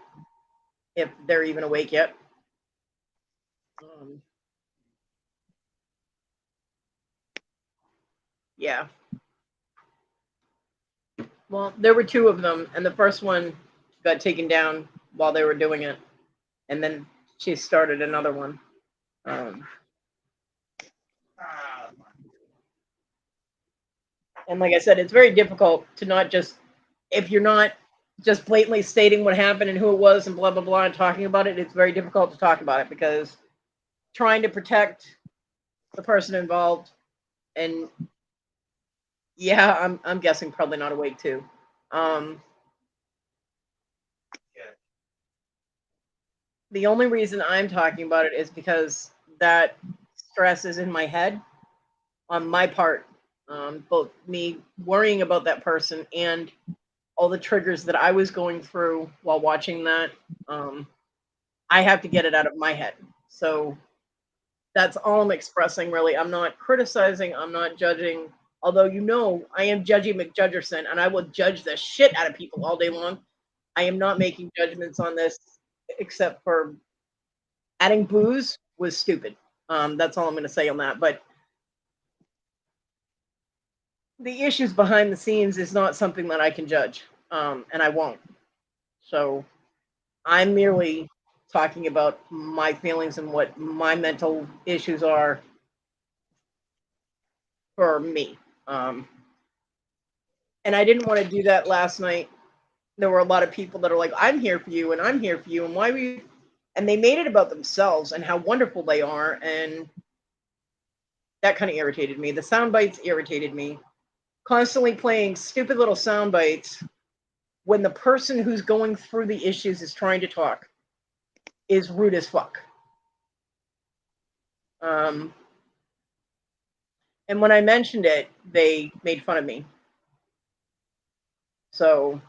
if they're even awake yet. Yeah. Well, there were two of them, and the first one got taken down while they were doing it, and then she started another one. And like I said, it's very difficult to not just, if you're not just blatantly stating what happened and who it was and blah, blah, blah, and talking about it, it's very difficult to talk about it because trying to protect the person involved and yeah, I'm guessing probably not awake too. The only reason I'm talking about it is because that stress is in my head on my part, both me worrying about that person and all the triggers that I was going through while watching that. I have to get it out of my head. So that's all I'm expressing, really. I'm not criticizing, I'm not judging. Although, you know, I am Judgy McJudgerson and I will judge the shit out of people all day long. I am not making judgments on this except for adding booze was stupid. That's all I'm going to say on that. But the issues behind the scenes is not something that I can judge, and I won't. So I'm merely talking about my feelings and what my mental issues are for me. And I didn't want to do that last night. There were a lot of people that are like, I'm here for you, and I'm here for you, and why were you? And they made it about themselves and how wonderful they are, and that kind of irritated me. The sound bites irritated me. Constantly playing stupid little sound bites when the person who's going through the issues is trying to talk is rude as fuck. And when I mentioned it, they made fun of me. So,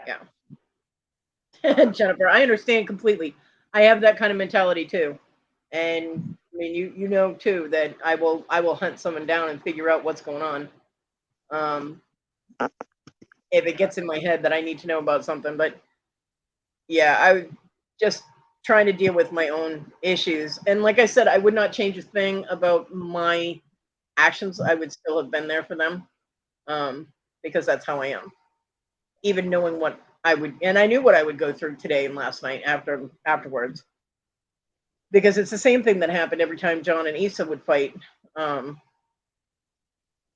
yeah. Jennifer, I understand completely. I have that kind of mentality too. And I mean, you know too that I will hunt someone down and figure out what's going on. If it gets in my head that I need to know about something, but yeah, I just trying to deal with my own issues. And like I said, I would not change a thing about my actions. I would still have been there for them, because that's how I am. Even knowing what I would, and I knew what I would go through today and last night afterwards, because it's the same thing that happened every time John and Issa would fight, and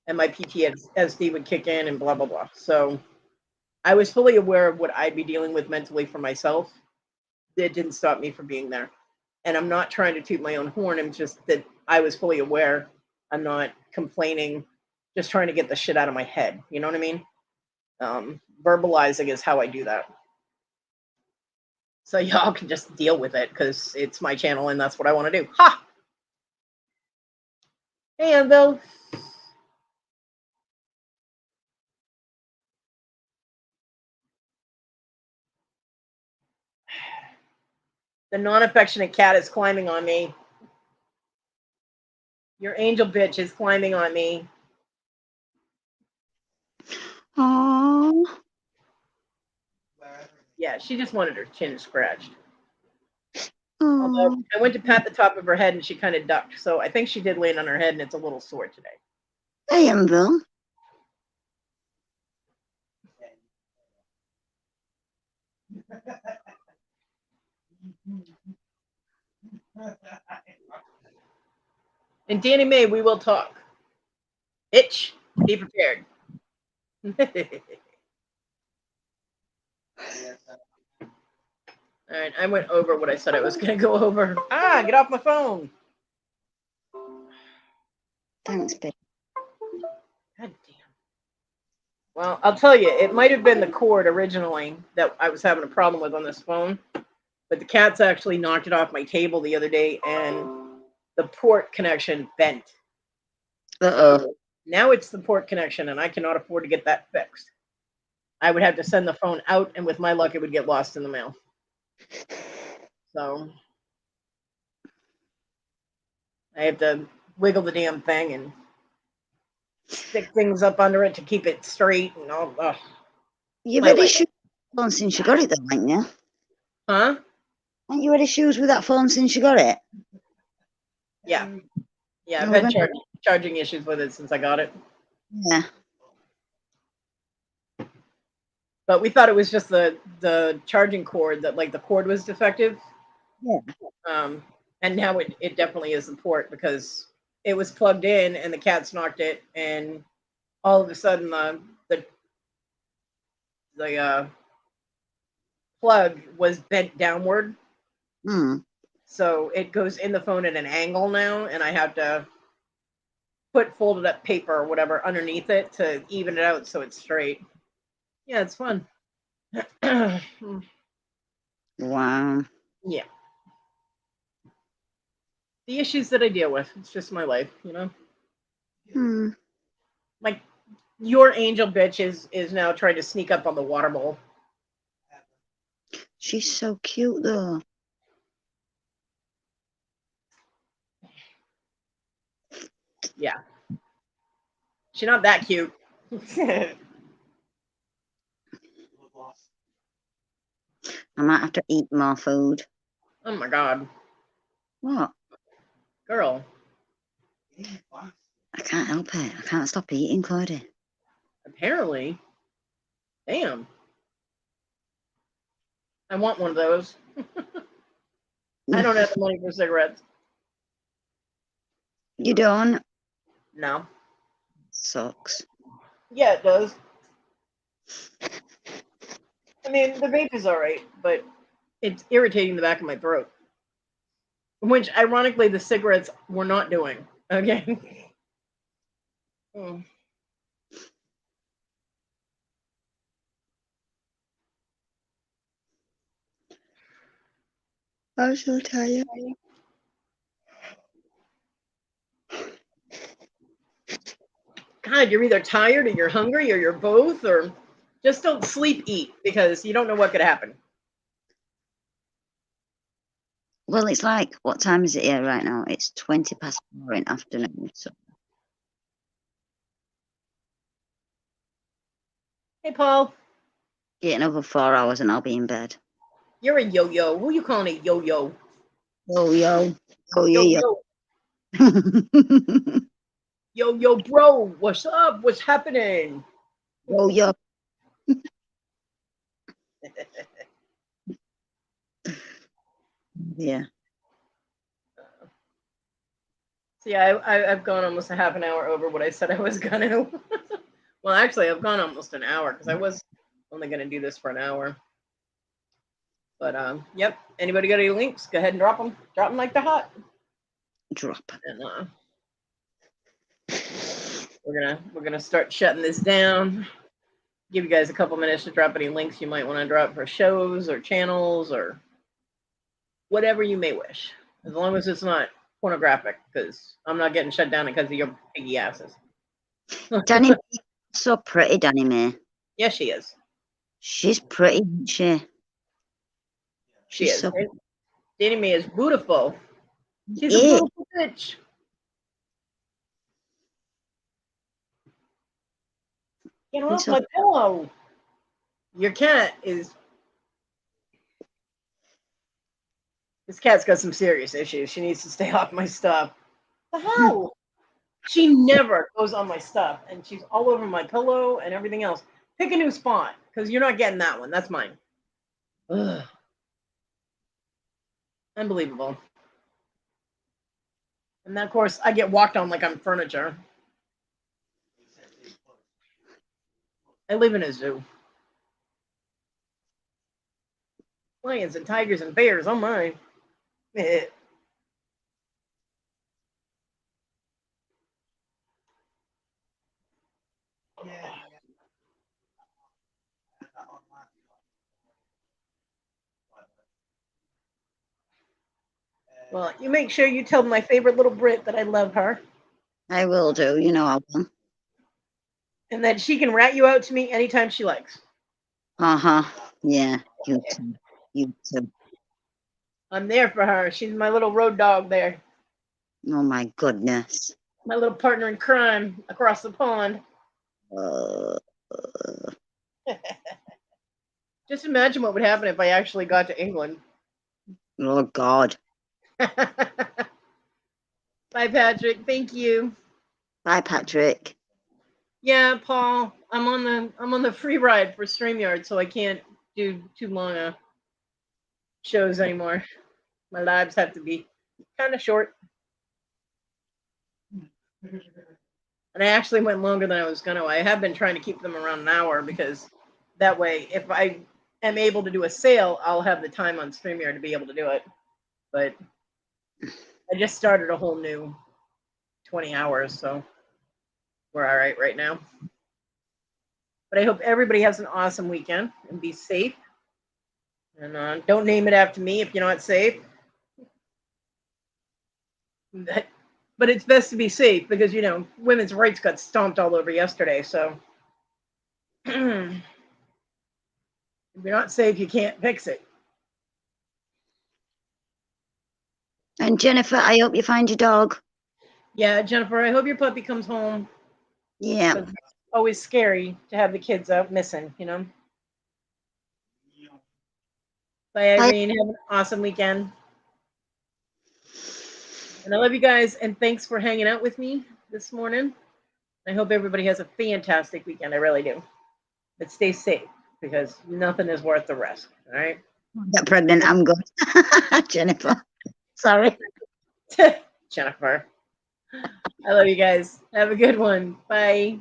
my PTSD would kick in and blah blah blah. So I was fully aware of what I'd be dealing with mentally for myself. It didn't stop me from being there. And I'm not trying to toot my own horn. I'm just that I was fully aware. I'm not complaining, just trying to get the shit out of my head. You know what I mean? Verbalizing is how I do that. So y'all can just deal with it because it's my channel and that's what I want to do. Ha! Hey, Anvil. The non-affectionate cat is climbing on me. Your angel bitch is climbing on me. Aww. Yeah, she just wanted her chin scratched. Aww. Although I went to pat the top of her head and she kind of ducked. So I think she did land on her head and it's a little sore today. Hey, Bill. And Danny May, we will talk. Itch, be prepared. All right, I went over what I said I was going to go over. Ah, get off my phone. Thanks, babe. God damn. Well, I'll tell you, it might have been the cord originally that I was having a problem with on this phone, but the cats actually knocked it off my table the other day and the port connection bent. Uh-oh. Now it's the port connection and I cannot afford to get that fixed. I would have to send the phone out and with my luck, it would get lost in the mail. So I have to wiggle the damn thing and stick things up under it to keep it straight and all. Ugh. You've had issues with that phone since you got it, though, haven't you? Huh? Haven't you had issues with that phone since you got it? Yeah. Yeah, I've had charging issues with it since I got it. Yeah. But we thought it was just the charging cord, that like the cord was defective. Yeah. And now it definitely is the port because it was plugged in and the cats knocked it, and all of a sudden the plug was bent downward. Hmm. So it goes in the phone at an angle now, and I have to put folded up paper or whatever underneath it to even it out so it's straight. Yeah, it's fun. Wow. Yeah. The issues that I deal with. It's just my life, you know? Hmm. Like your angel bitch is now trying to sneak up on the water bowl. She's so cute though. Yeah. She's not that cute. I might have to eat more food. Oh my god. What? Girl. I can't help it. I can't stop eating, Kodi. Apparently. Damn. I want one of those. I don't have the money for cigarettes. You don't? No. Sucks. Yeah, it does. I mean, the vape is alright, but it's irritating the back of my throat. Which, ironically, the cigarettes were not doing. Okay. Mm. I'm so tired. God, you're either tired or you're hungry or you're both, or just don't sleep eat because you don't know what could happen. Well, it's like, what time is it here right now? It's 20 past 4 in the afternoon. So Hey, Paul, get another 4 hours and I'll be in bed. you're a yo-yo. Who you calling a yo-yo? Oh, yo. Oh, yeah, Yo-yo. yeah. Yo-yo, bro. What's up? What's happening? Oh, yeah. Yeah. So yeah, I've gone almost a half an hour over what I said I was gonna. Well, actually, I've gone almost an hour because I was only gonna do this for an hour. But yep. Anybody got any links? Go ahead and drop them. Drop them like they're hot. Drop. And we're gonna start shutting this down. Give you guys a couple minutes to drop any links you might want to drop for shows or channels or whatever you may wish, as long as it's not pornographic, because I'm not getting shut down because of your piggy asses. Danny Mae, so pretty, Danny Mae. Yes, she is. She's pretty, isn't she? She She's is. so Danny Mae is beautiful. She's a Yeah. beautiful bitch. Get off So- my pillow. Your cat is. This cat's got some serious issues. She needs to stay off my stuff. The hell? She never goes on my stuff, and she's all over my pillow and everything else. Pick a new spot, because you're not getting that one. That's mine. Ugh. Unbelievable. And then, of course, I get walked on like I'm furniture. I live in a zoo. Lions and tigers and bears, oh my. Well, you make sure you tell my favorite little Brit that I love her. I will do. You know I will. And that she can rat you out to me anytime she likes. Uh-huh. Yeah. You too. You too. I'm there for her. She's my little road dog there. Oh, my goodness. My little partner in crime across the pond. Uh, Just imagine what would happen if I actually got to England. oh, God. Bye, Patrick. Thank you. Bye, Patrick. Yeah, Paul. I'm on the free ride for StreamYard, so I can't do too long shows anymore. My lives have to be kind of short. And I actually went longer than I was going to. I have been trying to keep them around an hour because that way, if I am able to do a sale, I'll have the time on StreamYard to be able to do it. But I just started a whole new 20 hours, so we're all right now. But I hope everybody has an awesome weekend and be safe. And don't name it after me if you're not safe. But it's best to be safe because, women's rights got stomped all over yesterday. So if you're not safe, you can't fix it. And Jennifer, I hope you find your dog. Yeah, Jennifer, I hope your puppy comes home. Yeah. It's always scary to have the kids out missing, Bye, Irene. Have an awesome weekend. And I love you guys. And thanks for hanging out with me this morning. I hope everybody has a fantastic weekend. I really do. But stay safe because nothing is worth the risk. All right. Get pregnant. I'm good. Jennifer. Sorry. Jennifer. I love you guys. Have a good one. Bye.